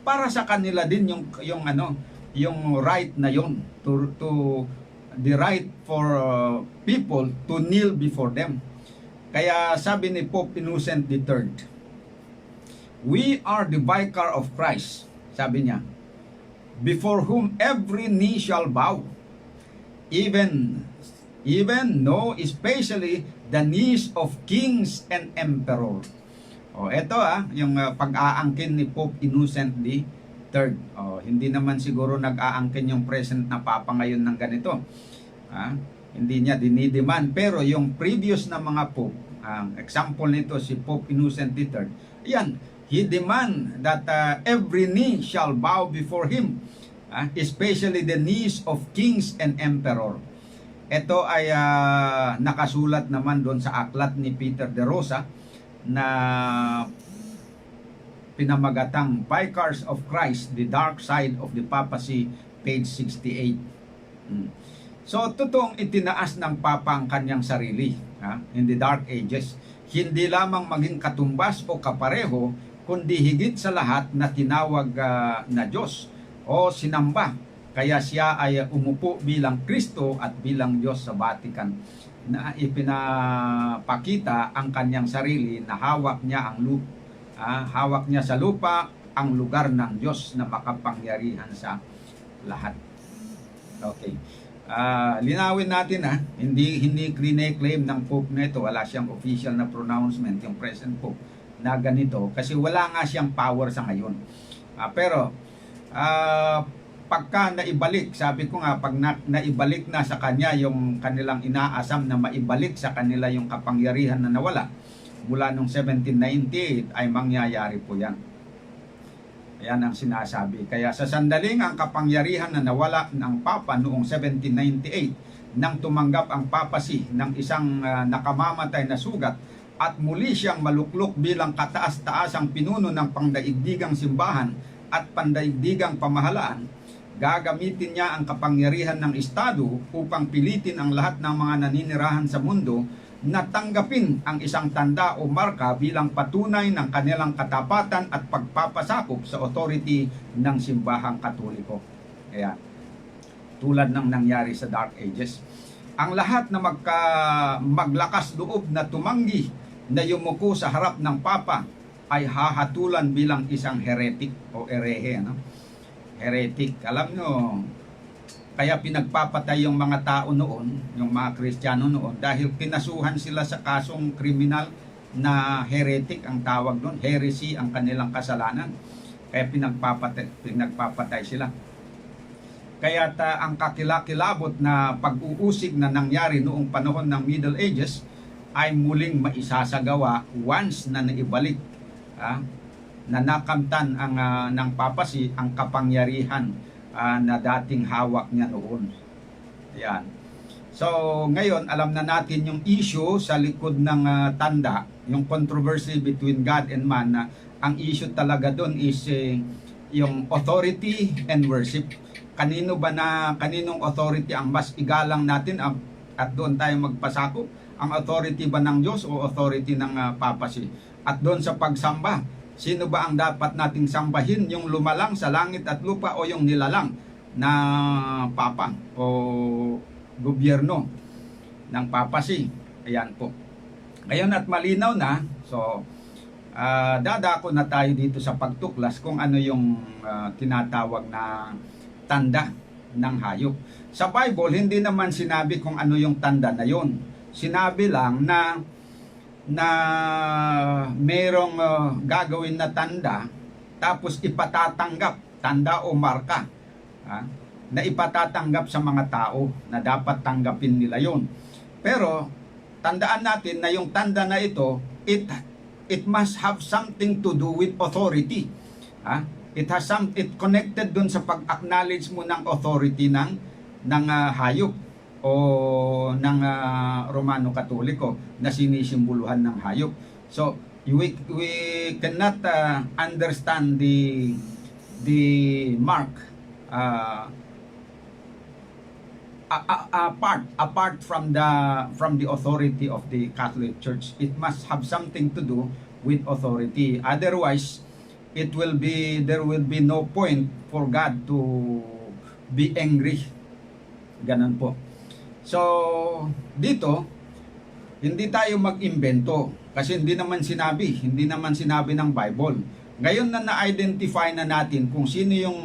para sa kanila din yung right na yon, to the right for people to kneel before them. Kaya sabi ni Pope Innocent III, we are the vicar of Christ, sabi niya, before whom every knee shall bow, even no, especially the knees of kings and emperor. Ito yung pag-aangkin ni Pope Innocent III. Hindi naman siguro nag-aangkin yung present na Papa ngayon ng ganito. Hindi niya dinidiman, pero yung previous na mga Pope, example nito si Pope Innocent III, yan, he demand that every knee shall bow before him, especially the knees of kings and emperor. Ito ay nakasulat naman doon sa aklat ni Peter de Rosa na pinamagatang Vicars of Christ, the Dark Side of the Papacy, page 68. So, totoong itinaas ng Papa ang kanyang sarili in the Dark Ages. Hindi lamang maging katumbas o kapareho, kundi higit sa lahat na tinawag na Diyos o sinamba. Kaya siya ay umupo bilang Kristo at bilang Diyos sa Vatican, na ipinapakita ang kanyang sarili na hawak niya sa lupa ang lugar ng Diyos na makapangyarihan sa lahat. Okay. Linawin natin hindi claim ng Pope na ito, wala siyang official na pronouncement yung present Pope na ganito, kasi wala nga siyang power sa ngayon. Pero pagka naibalik, sabi ko nga, pag naibalik na sa kanya yung kanilang inaasam na maibalik sa kanila yung kapangyarihan na nawala mula noong 1798, ay mangyayari po yan. Ayan ang sinasabi. Kaya sa sandaling ang kapangyarihan na nawala ng Papa noong 1798, nang tumanggap ang papacy ng isang nakamamatay na sugat at muli siyang maluklok bilang kataas-taasang pinuno ng pandaigdigang simbahan at pandaigdigang pamahalaan, gagamitin niya ang kapangyarihan ng Estado upang pilitin ang lahat ng mga naninirahan sa mundo na tanggapin ang isang tanda o marka bilang patunay ng kanilang katapatan at pagpapasakop sa authority ng simbahang Katoliko. Kaya, tulad ng nangyari sa Dark Ages, ang lahat na maglakas loob na tumanggi na yumuko sa harap ng Papa ay hahatulan bilang isang heretic o erehe. Heretic. Alam nyo, kaya pinagpapatay yung mga tao noon, yung mga Kristiyano noon, dahil pinasuhan sila sa kasong kriminal na heretic ang tawag doon. Heresy ang kanilang kasalanan. Kaya pinagpapatay sila. Kaya ang kakilakilabot na pag-uusig na nangyari noong panahon ng Middle Ages ay muling maisasagawa once na naibalik, na nakamtan ng papacy ang kapangyarihan na dating hawak niya noon. Ayan. So, ngayon, alam na natin yung issue sa likod ng tanda, yung controversy between God and man, na ang issue talaga doon is yung authority and worship. Kaninong authority ang mas igalang natin at doon tayo magpasako? Ang authority ba ng Diyos o authority ng papacy? At doon sa pagsamba, sino ba ang dapat nating sambahin? Yung lumalang sa langit at lupa o yung nilalang na papa o gobyerno ng papacy? Ayan po. Ngayon at malinaw na, so dadako na tayo dito sa pagtuklas kung ano yung tinatawag na tanda ng hayop. Sa Bible, hindi naman sinabi kung ano yung tanda na yon. Sinabi lang na merong gagawin na tanda, tapos ipatatanggap, tanda o marka, na ipatatanggap sa mga tao na dapat tanggapin nila yon. Pero tandaan natin na yung tanda na ito, it must have something to do with authority. It connected dun sa pag-acknowledge mo ng authority ng hayop o ng Romano Katoliko na sinisimboluhan ng hayop. So we cannot understand the mark apart from the authority of the Catholic Church. It must have something to do with authority. Otherwise, there will be no point for God to be angry. Ganun po. So, dito, hindi tayo mag-imbento kasi hindi naman sinabi ng Bible. Ngayon na na-identify na natin kung sino yung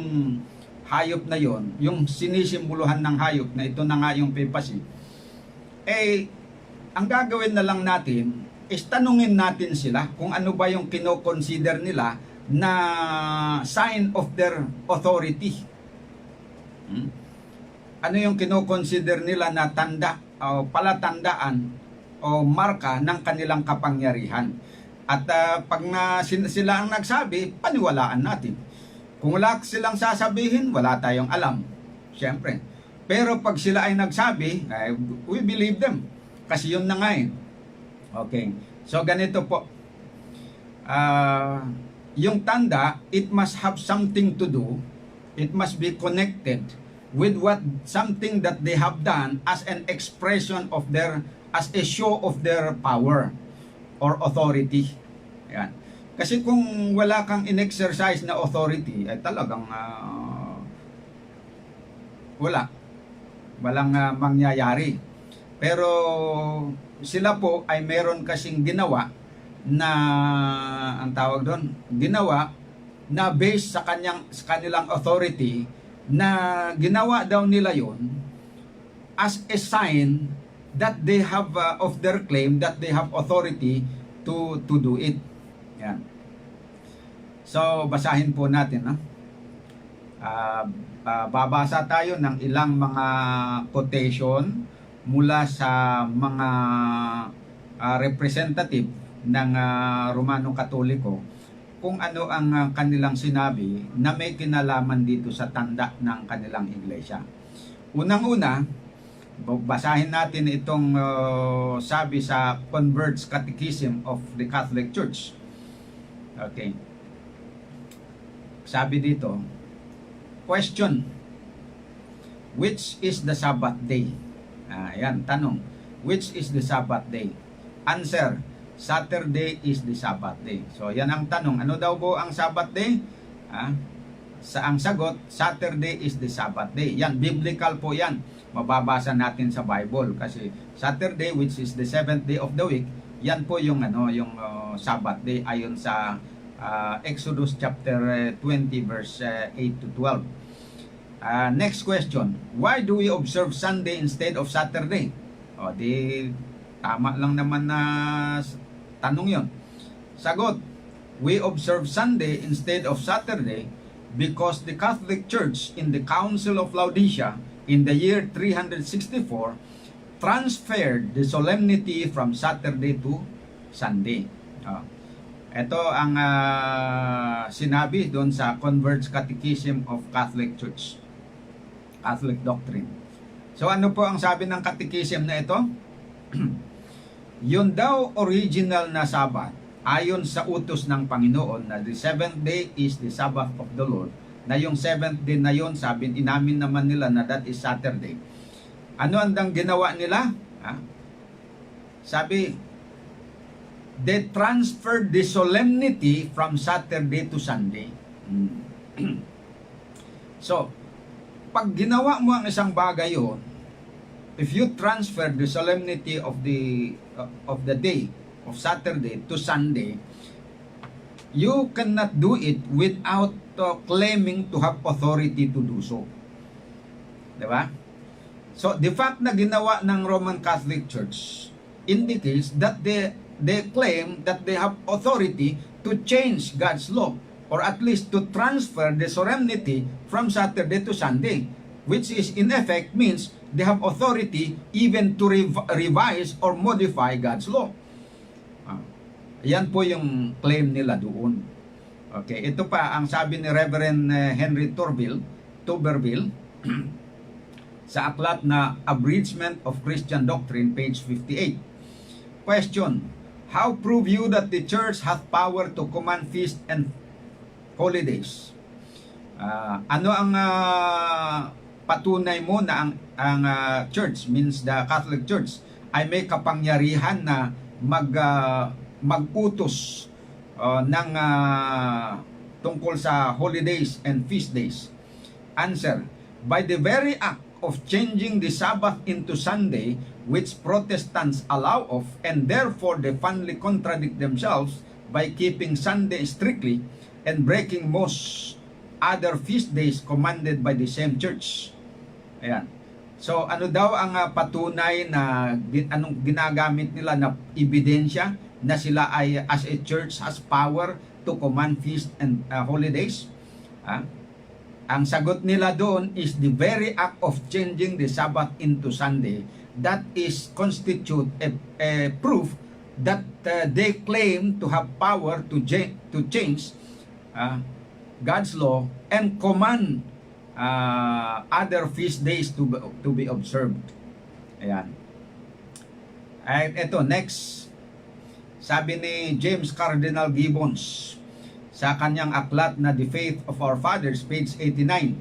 hayop na yon, yung sinisimboluhan ng hayop na ito na nga yung papacy, ang gagawin na lang natin is tanungin natin sila kung ano ba yung kino-consider nila na sign of their authority. Ano yung kino-consider nila na tanda o palatandaan o marka ng kanilang kapangyarihan. At pag sila ang nagsabi, paniwalaan natin. Kung wala silang sasabihin, wala tayong alam. Siyempre. Pero pag sila ay nagsabi, we believe them. Kasi yun na nga eh. Okay. So ganito po. Yung tanda, it must have something to do. It must be connected with something that they have done as an expression of as a show of their power or authority. Yan. Kasi kung wala kang in-exercise na authority, ay talagang walang mangyayari. Pero sila po ay meron kasing ginawa na, ang tawag doon, ginawa na based sa kanilang authority, na ginawa daw nila yon as a sign that they have of their claim that they have authority to do it. Yan. So, basahin po natin. Babasa tayo ng ilang mga quotation mula sa mga representative ng Romano Katoliko kung ano ang kanilang sinabi na may kinalaman dito sa tanda ng kanilang iglesia. Unang-una, basahin natin itong sabi sa Converts Catechism of the Catholic Church. Okay. Sabi dito, question, which is the Sabbath day? Ayan, tanong, which is the Sabbath day? Answer, Saturday is the Sabbath day. So, yan ang tanong. Ano daw po ang Sabbath day? Ang sagot, Saturday is the Sabbath day. Yan, biblical po yan. Mababasa natin sa Bible. Kasi Saturday, which is the 7th day of the week, yan po yung Sabbath day ayon sa Exodus chapter 20 verse 8 to 12. Next question, why do we observe Sunday instead of Saturday? Tama lang naman na tanong yon. Sagot, we observe Sunday instead of Saturday because the Catholic Church in the Council of Laodicea in the year 364 transferred the solemnity from Saturday to Sunday. Ito ang sinabi doon sa Converts Catechism of Catholic Church, Catholic Doctrine. So ano po ang sabi ng catechism na ito? Yun daw original na Sabbath ayon sa utos ng Panginoon na the 7th day is the Sabbath of the Lord, na yung 7th day na yun, inamin naman nila na that is Saturday. Ano andang ginawa nila? Sabi, they transferred the solemnity from Saturday to Sunday. So, pag ginawa mo ang isang bagay yun, if you transfer the solemnity of the day of Saturday to Sunday, you cannot do it without claiming to have authority to do so. Diba? So, the fact na ginawa ng Roman Catholic Church indicates that they claim that they have authority to change God's law, or at least to transfer the solemnity from Saturday to Sunday, which is in effect means they have authority even to revise or modify God's law. Yan po yung claim nila doon. Okay, ito pa ang sabi ni Reverend Henry Tuberville sa aklat na Abridgment of Christian Doctrine, page 58. Question: how prove you that the church hath power to command feast and holidays? Ano ang patunay mo na ang church, means the Catholic Church, ay may kapangyarihan na mag-utos ng tungkol sa holidays and feast days? Answer: by the very act of changing the Sabbath into Sunday, which Protestants allow of, and therefore they fondly contradict themselves by keeping Sunday strictly and breaking most other feast days commanded by the same church. Ayan. So, ano daw ang patunay na anong ginagamit nila na ebidensya na sila ay, as a church, has power to command feast and holidays? Ang sagot nila doon is the very act of changing the Sabbath into Sunday. That is constitute a proof that they claim to have power to change God's law and command other feast days to be observed. Ayan. At ito, next. Sabi ni James Cardinal Gibbons sa kanyang aklat na The Faith of Our Fathers, page 89.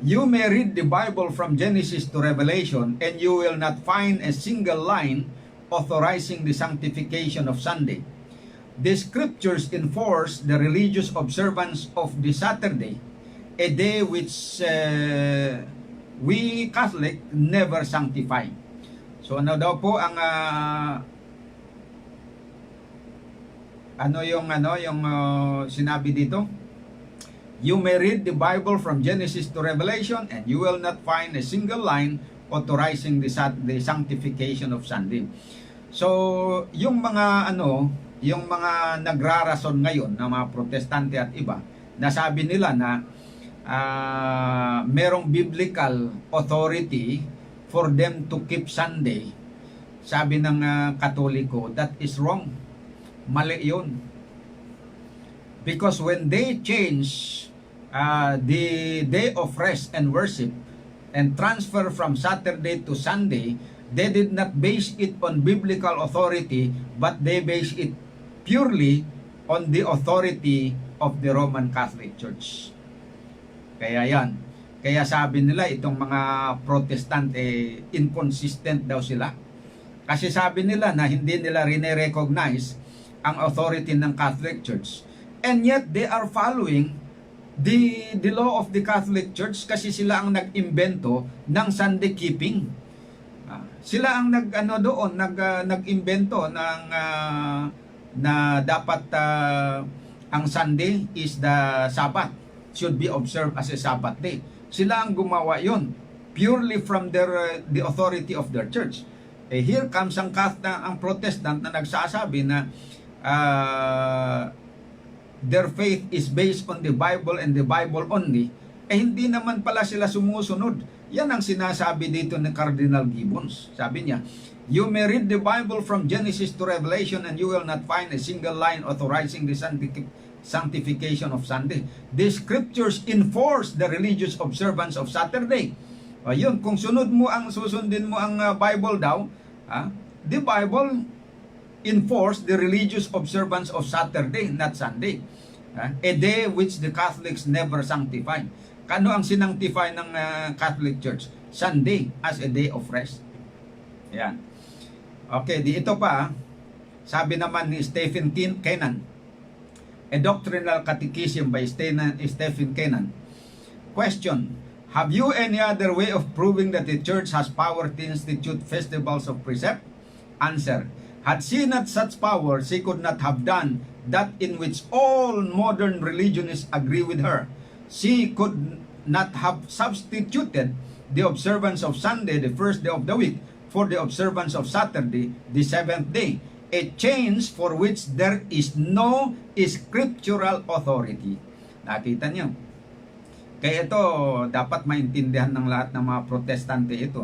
You may read the Bible from Genesis to Revelation and you will not find a single line authorizing the sanctification of Sunday. The scriptures enforce the religious observance of the Saturday, a day which we Catholic never sanctify. So ano daw po ang sinabi dito? You may read the Bible from Genesis to Revelation and you will not find a single line authorizing the sanctification of Sunday. So, yung mga nagrarason ngayon na mga protestante at iba, nasabi nila na merong biblical authority for them to keep Sunday. Sabi ng Katoliko, that is wrong. Mali yun. Because when they change the day of rest and worship and transfer from Saturday to Sunday, they did not base it on biblical authority, but they base it purely on the authority of the Roman Catholic Church. Kaya yan. Kaya sabi nila itong mga Protestant inconsistent daw sila. Kasi sabi nila na hindi nila rine-recognize ang authority ng Catholic Church. And yet they are following the law of the Catholic Church kasi sila ang nag-imbento ng Sunday keeping. Sila ang nag-imbento ng na dapat ang Sunday is the Sabbath, should be observed as a Sabbath day. Sila ang gumawa yon purely from the authority of their church. Here comes ang Protestant na nagsasabi na their faith is based on the Bible and the Bible only. Hindi naman pala sila sumusunod. Yan ang sinasabi dito ni Cardinal Gibbons. Sabi niya, you may read the Bible from Genesis to Revelation and you will not find a single line authorizing the sanctification of Sunday. The scriptures enforce the religious observance of Saturday. Yun, kung susundin mo ang Bible daw, the Bible enforce the religious observance of Saturday, not Sunday. A day which the Catholics never sanctify. Kano ang sinanctify ng Catholic Church? Sunday as a day of rest. Yan. Okay, ito pa, sabi naman ni Stephen Kennan, A Doctrinal Catechism by Stephen Kennan. Question: have you any other way of proving that the Church has power to institute festivals of precept? Answer: had she not such power, she could not have done that in which all modern religionists agree with her. She could not have substituted the observance of Sunday, the first day of the week, for the observance of Saturday, the seventh day. A change for which there is no scriptural authority. Nakita niyo? Kaya ito, dapat maintindihan ng lahat ng mga protestante ito.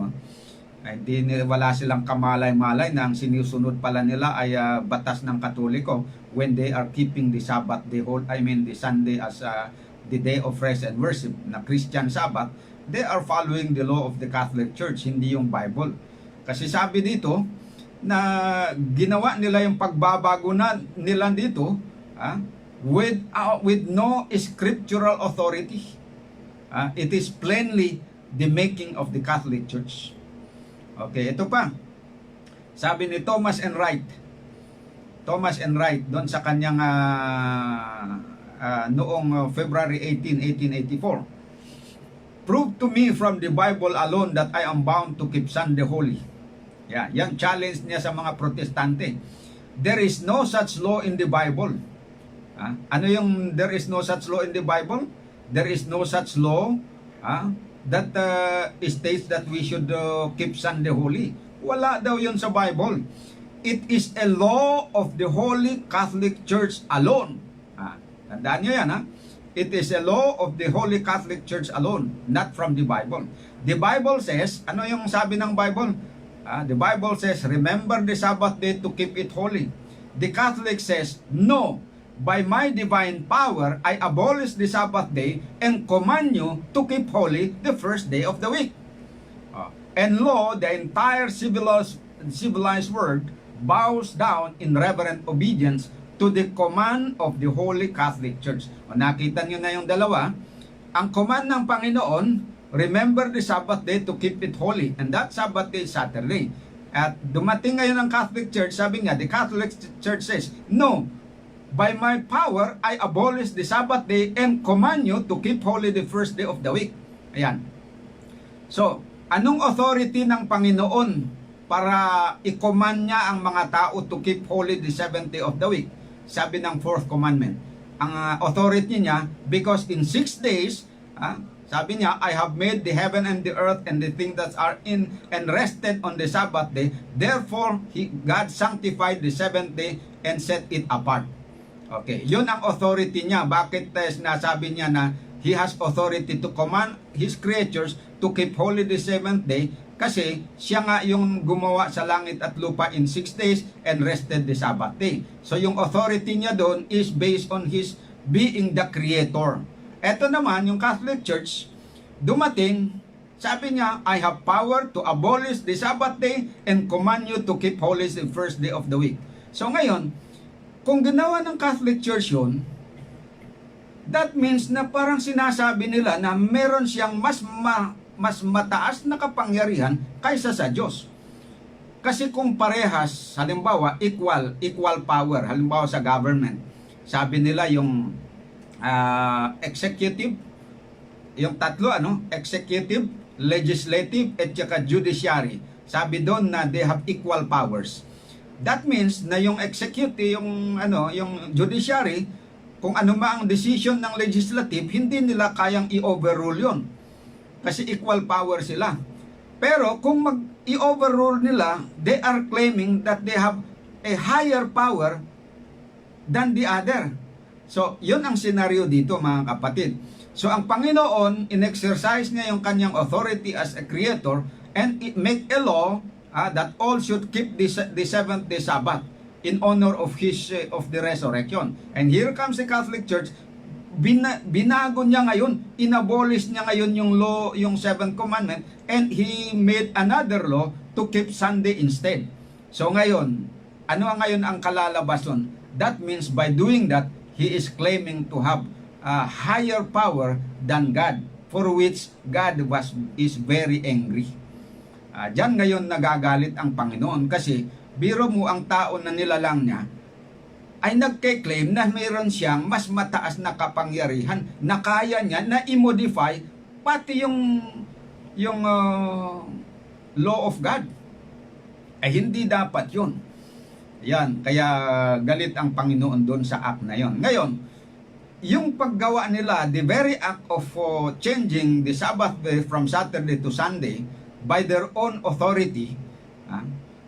Wala silang kamalay-malay na ang sinusunod pala nila ay batas ng Katoliko when they are keeping the Sabbath, the Sunday as the day of rest and worship, na Christian Sabbath. They are following the law of the Catholic Church, hindi yung Bible. Kasi sabi dito na ginawa nila yung pagbabago na nila dito with no scriptural authority. It is plainly the making of the Catholic Church. Okay, ito pa. Sabi ni Thomas Enright doon sa kanyang noong February 18, 1884. Prove to me from the Bible alone that I am bound to keep Sunday holy. Yan challenge niya sa mga protestante. There is no such law in the Bible. Ano yung there is no such law in the Bible? There is no such law that states that we should keep Sunday holy. Wala daw yun sa Bible. It is a law of the Holy Catholic Church alone. Tandaan nyo yan, It is a law of the Holy Catholic Church alone, not from the Bible. The Bible says, ano yung sabi ng Bible? The Bible says, remember the Sabbath day to keep it holy. The Catholic says, no, by my divine power, I abolish the Sabbath day and command you to keep holy the first day of the week. And lo, the entire civilized world bows down in reverent obedience to the command of the Holy Catholic Church. Nakita nyo na yung dalawa. Ang command ng Panginoon, remember the Sabbath day to keep it holy. And that Sabbath day is Saturday. At dumating ngayon ang Catholic Church, sabi nga, the Catholic Church says, no, by my power, I abolish the Sabbath day and command you to keep holy the first day of the week. Ayan. So, anong authority ng Panginoon para i-command niya ang mga tao to keep holy the seventh day of the week? Sabi ng fourth commandment. Ang authority niya, because in 6 days, sabi niya, I have made the heaven and the earth and the things that are in and rested on the Sabbath day. Therefore, God sanctified the seventh day and set it apart. Okay, yun ang authority niya. Bakit sinasabi niya na He has authority to command His creatures to keep holy the seventh day? Kasi siya nga yung gumawa sa langit at lupa in 6 days and rested the Sabbath day. So yung authority niya doon is based on His being the creator. Ito naman, yung Catholic Church, dumating, sabi niya, I have power to abolish the Sabbath day and command you to keep holy the first day of the week. So ngayon, kung ginawa ng Catholic Church yun, that means na parang sinasabi nila na meron siyang mas mataas na kapangyarihan kaysa sa Diyos. Kasi kung parehas, halimbawa, equal power, halimbawa sa government, sabi nila yung executive, yung tatlo, executive, legislative, at saka judiciary. Sabi doon na they have equal powers. That means na yung executive, yung judiciary, kung ano ma ang decision ng legislative, hindi nila kayang i-overrule yun. Kasi equal power sila. Pero kung i-overrule nila, they are claiming that they have a higher power than the other. So, yun ang senaryo dito, mga kapatid. So, ang Panginoon, in-exercise niya yung kanyang authority as a creator and make a law that all should keep the seventh day Sabbath in honor of the resurrection. And here comes the Catholic Church, binago niya ngayon, inabolish niya ngayon yung law, yung seventh commandment, and he made another law to keep Sunday instead. So ngayon, ano ngayon ang kalalabason? That means by doing that, he is claiming to have a higher power than God, for which God is very angry. Diyan ngayon nagagalit ang Panginoon kasi biro mo ang tao na nilalang niya ay nagke-claim na mayroon siyang mas mataas na kapangyarihan na kaya niya na i-modify pati yung law of God. Ay hindi dapat yun. Yan, kaya galit ang Panginoon doon sa act na yon. Ngayon, yung paggawa nila, the very act of changing the Sabbath day from Saturday to Sunday by their own authority,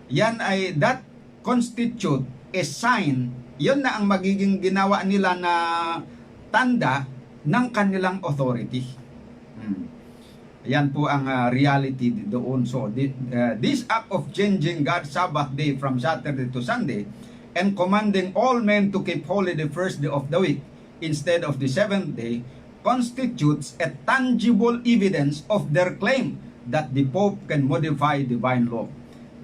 yan ay, that constitute a sign, yun na ang magiging ginawa nila na tanda ng kanilang authority. Yan po ang reality doon. So, this act of changing God's Sabbath day from Saturday to Sunday and commanding all men to keep holy the first day of the week instead of the seventh day constitutes a tangible evidence of their claim that the Pope can modify divine law.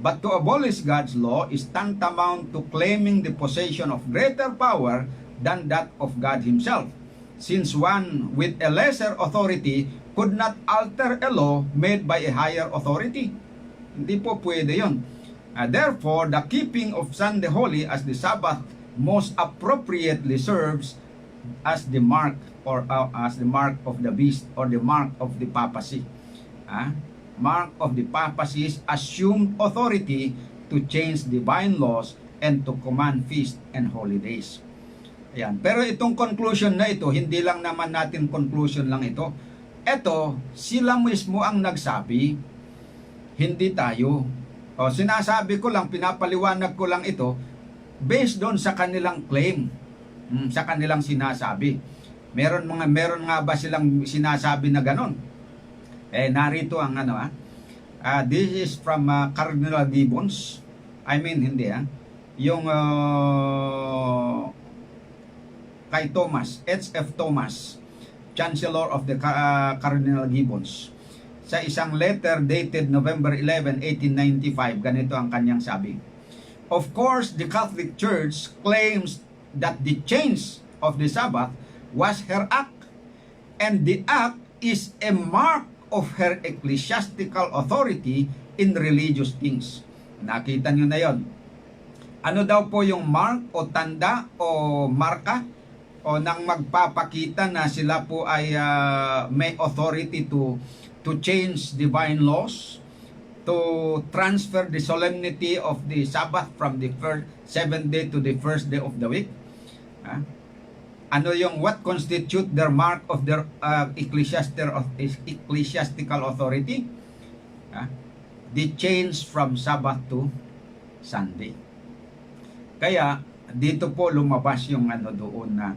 But to abolish God's law is tantamount to claiming the possession of greater power than that of God Himself, since one with a lesser authority could not alter a law made by a higher authority. Hindi po pwede yun. Therefore, the keeping of Sunday holy as the Sabbath most appropriately serves as the mark or as the mark of the beast or the mark of the papacy. Mark of the papacy's assumed authority to change divine laws and to command feasts and holidays. Ayan. Pero itong conclusion na ito, hindi lang naman natin conclusion lang ito. Ito, sila mismo ang nagsabi, hindi tayo. Sinasabi ko lang, pinapaliwanag ko lang ito based doon sa kanilang claim, sa kanilang sinasabi. Meron nga ba silang sinasabi na ganon? Narito ang this is from Cardinal Gibbons. I mean, hindi yung kay Thomas, H.F. Thomas, Chancellor of the Cardinal Gibbons. Sa isang letter dated November 11, 1895, ganito ang kanyang sabi. Of course, the Catholic Church claims that the change of the Sabbath was her act, and the act is a mark of her ecclesiastical authority in religious things. Nakita nyo na yon. Ano daw po yung mark o tanda o marka o nang magpapakita na sila po ay may authority to change divine laws, to transfer the solemnity of the Sabbath from the seventh day to the first day of the week. Ano yung what constitute their mark of their ecclesiastical authority? The change from Sabbath to Sunday. Kaya dito po lumabas yung doon na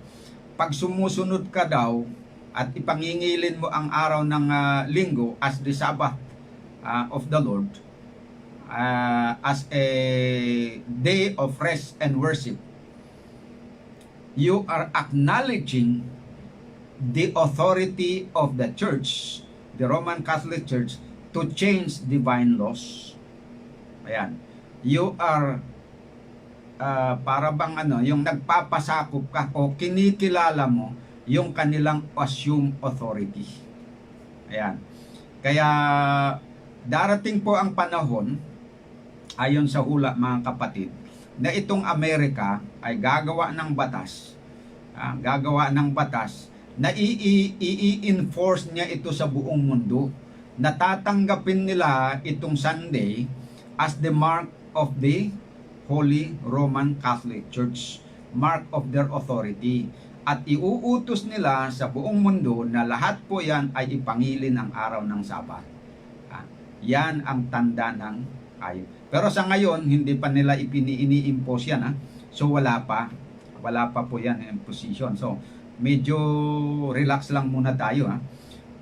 pag sumusunod ka daw at ipangingilin mo ang araw ng linggo as the Sabbath of the Lord, as a day of rest and worship, you are acknowledging the authority of the Church, the Roman Catholic Church, to change divine laws. Ayan. You are para bang yung nagpapasakop ka o kinikilala mo yung kanilang assumed authority. Ayan. Kaya darating po ang panahon, ayon sa hula mga kapatid, na itong Amerika ay gagawa ng batas, na i-enforce niya ito sa buong mundo. Natatanggapin nila itong Sunday as the mark of the Holy Roman Catholic Church, mark of their authority. At iuutos nila sa buong mundo na lahat po yan ay ipangilin ang araw ng Sabat. Yan ang tanda ng ayun. Pero sa ngayon, hindi pa nila ini-impose yan. So wala pa po yan yung position. So medyo relax lang muna tayo.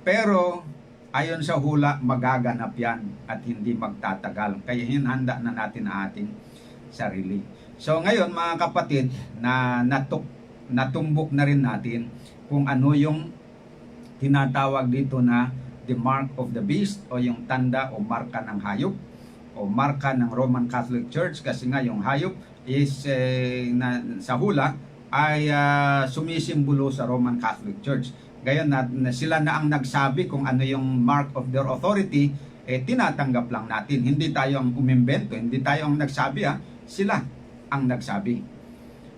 Pero ayon sa hula, magaganap yan at hindi magtatagal. Kaya hinanda na natin ang ating sarili. So ngayon mga kapatid, na natumbok na rin natin kung ano yung tinatawag dito na the mark of the beast o yung tanda o marka ng hayop o marka ng Roman Catholic Church, kasi nga yung hayop is sa hula ay sumisimbolo sa Roman Catholic Church. Gayon na sila na ang nagsabi kung ano yung mark of their authority, tinatanggap lang natin. Hindi tayo ang umimbento, hindi tayo ang nagsabi, sila ang nagsabi.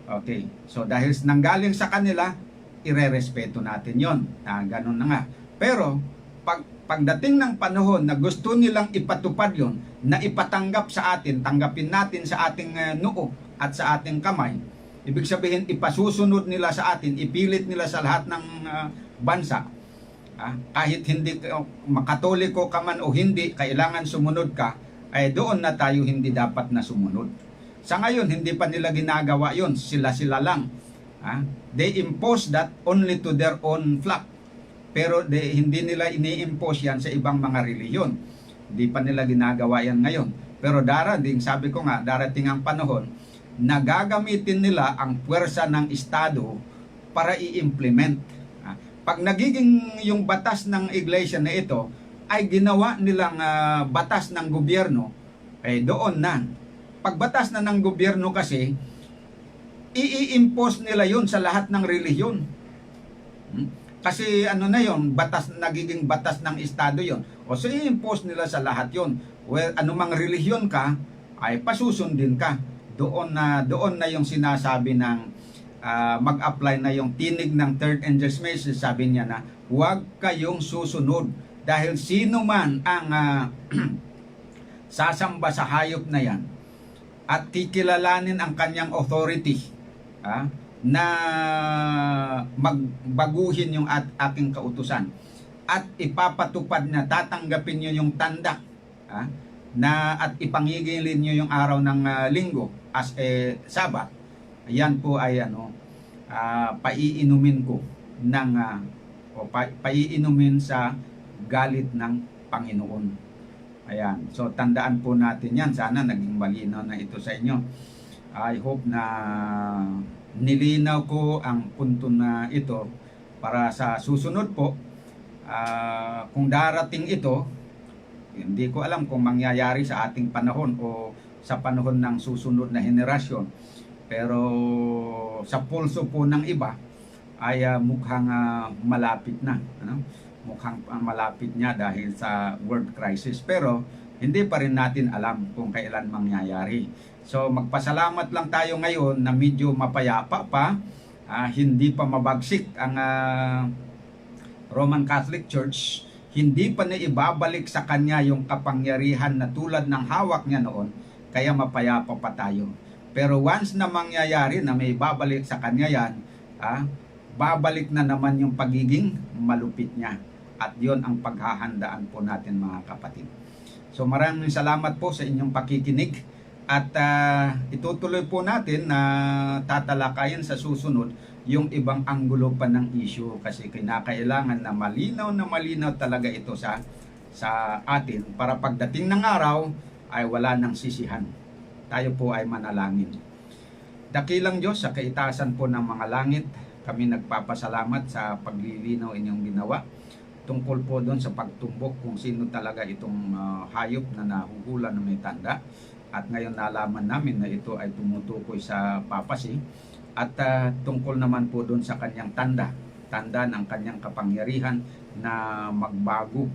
Okay, so dahil nanggaling sa kanila, irerespeto natin yon. Ganun na nga. Pero pag pagdating ng panahon na gusto nilang ipatupad yon, na ipatanggap sa atin, tanggapin natin sa ating noo at sa ating kamay, ibig sabihin ipasusunod nila sa atin, ipilit nila sa lahat ng bansa, kahit hindi makatoliko ka man o hindi, kailangan sumunod ka, ay doon na tayo hindi dapat na sumunod. Sa ngayon, hindi pa nila ginagawa yon, sila-sila lang. They impose that only to their own flock. Pero hindi nila ini-impose yan sa ibang mga reliyon. Hindi pa nila ginagawa yan ngayon. Pero darating, sabi ko nga, darating ang panahon na gagamitin nila ang puwersa ng Estado para i-implement. Pag nagiging yung batas ng iglesia na ito ay ginawa nilang batas ng gobyerno, doon na. Pag batas na ng gobyerno kasi, i-impose nila yun sa lahat ng relihiyon. Kasi ano na yon, batas, nagiging batas ng Estado yon. O so i-impose nila sa lahat yon. Well, anumang relihiyon ka, ay pasusundin ka. Doon na yung sinasabi ng mag-apply na yung tinig ng third angel's message. Sabi niya na, huwag kayong susunod. Dahil sino man ang sasamba sa hayop na yan at kikilalanin ang kanyang authority, na magbaguhin yung aking kautusan at ipapatupad na tatanggapin nyo yung tanda, na at ipangigilin nyo yung araw ng linggo as a Sabat, yan po ay paiinumin ko ng paiinumin sa galit ng Panginoon. Ayan, so tandaan po natin yan. Sana naging malinaw na ito sa inyo. I hope na nilinaw ko ang punto na ito para sa susunod po. Kung darating ito, hindi ko alam kung mangyayari sa ating panahon o sa panahon ng susunod na henerasyon. Pero sa pulso po ng iba ay mukhang malapit na. Mukhang malapit niya dahil sa world crisis. Pero hindi pa rin natin alam kung kailan mangyayari. So magpasalamat lang tayo ngayon na medyo mapayapa pa, hindi pa mabagsik ang Roman Catholic Church, hindi pa na ibabalik sa kanya yung kapangyarihan na tulad ng hawak niya noon, kaya mapayapa pa tayo. Pero once na mangyayari na may babalik sa kanya yan, babalik na naman yung pagiging malupit niya. At yon ang paghahandaan po natin mga kapatid. So maraming salamat po sa inyong pakikinig. At itutuloy po natin na tatalakayin sa susunod yung ibang anggulo pa ng issue kasi kinakailangan na malinaw talaga ito sa atin para pagdating ng araw ay wala nang sisihan. Tayo po ay manalangin. Dakilang Diyos, sa kaitaasan po ng mga langit, kami nagpapasalamat sa paglilinaw inyong ginawa tungkol po doon sa pagtumbok kung sino talaga itong hayop na nahuhula na may tanda. At ngayon nalaman namin na ito ay tumutukoy sa papacy at tungkol naman po doon sa kanyang tanda ng kanyang kapangyarihan na magbago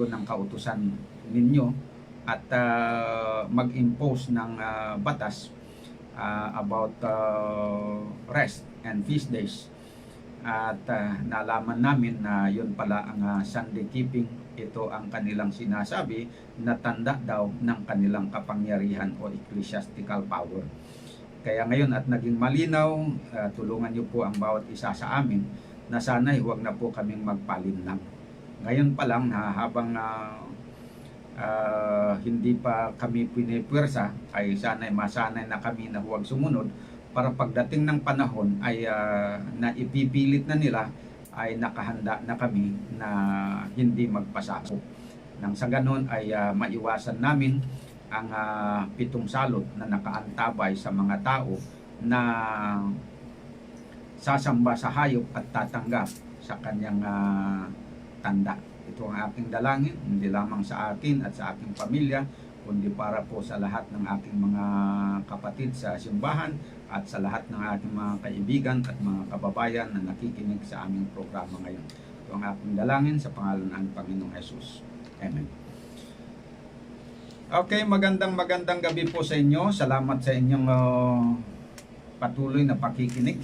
ng kautusan ninyo at mag-impose ng batas about rest and feast days. At nalaman namin na yun pala ang Sunday keeping. Ito ang kanilang sinasabi na tanda daw ng kanilang kapangyarihan o ecclesiastical power. Kaya ngayon at naging malinaw, tulungan niyo po ang bawat isa sa amin na sana'y huwag na po kaming magpalinlang. Ngayon pa lang na habang hindi pa kami pinipwersa ay sana'y masanay na kami na huwag sumunod para pagdating ng panahon ay naipipilit na nila ay nakahanda na kami na hindi magpasako. Nang sa ganon ay maiwasan namin ang pitong salot na nakaantabay sa mga tao na sasamba sa hayop at tatanggap sa kanyang tanda. Ito ang aking dalangin, hindi lamang sa akin at sa aking pamilya, kundi para po sa lahat ng aking mga kapatid sa simbahan at sa lahat ng ating mga kaibigan at mga kababayan na nakikinig sa aming programa ngayon. Ito ang aking dalangin sa pangalan ng Panginoong Jesus. Amen. Okay, magandang gabi po sa inyo. Salamat sa inyong patuloy na pakikinig.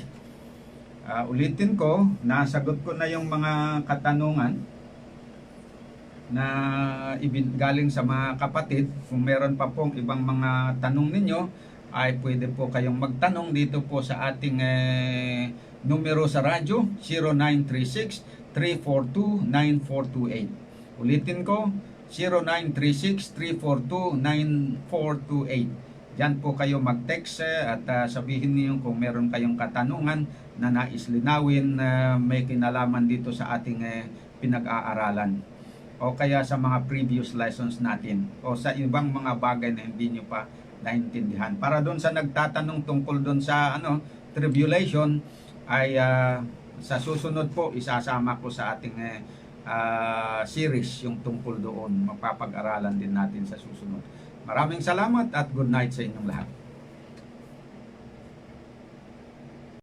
Ulitin ko, nasagot ko na yung mga katanungan na galing sa mga kapatid. Kung meron pa pong ibang mga tanong ninyo, ay pwede po kayong magtanong dito po sa ating numero sa radyo, 0936-342-9428. Ulitin ko, 0936-342-9428. Diyan po kayo mag-text at sabihin niyo kung meron kayong katanungan na nais linawin na may kinalaman dito sa ating pinag-aaralan o kaya sa mga previous lessons natin o sa ibang mga bagay na hindi nyo pa naintindihan. Para doon sa nagtatanong tungkol doon sa tribulation ay sa susunod po isasama ko sa ating series yung tungkol doon. Mapapag-aralan din natin sa susunod. Maraming salamat at good night sa inyong lahat.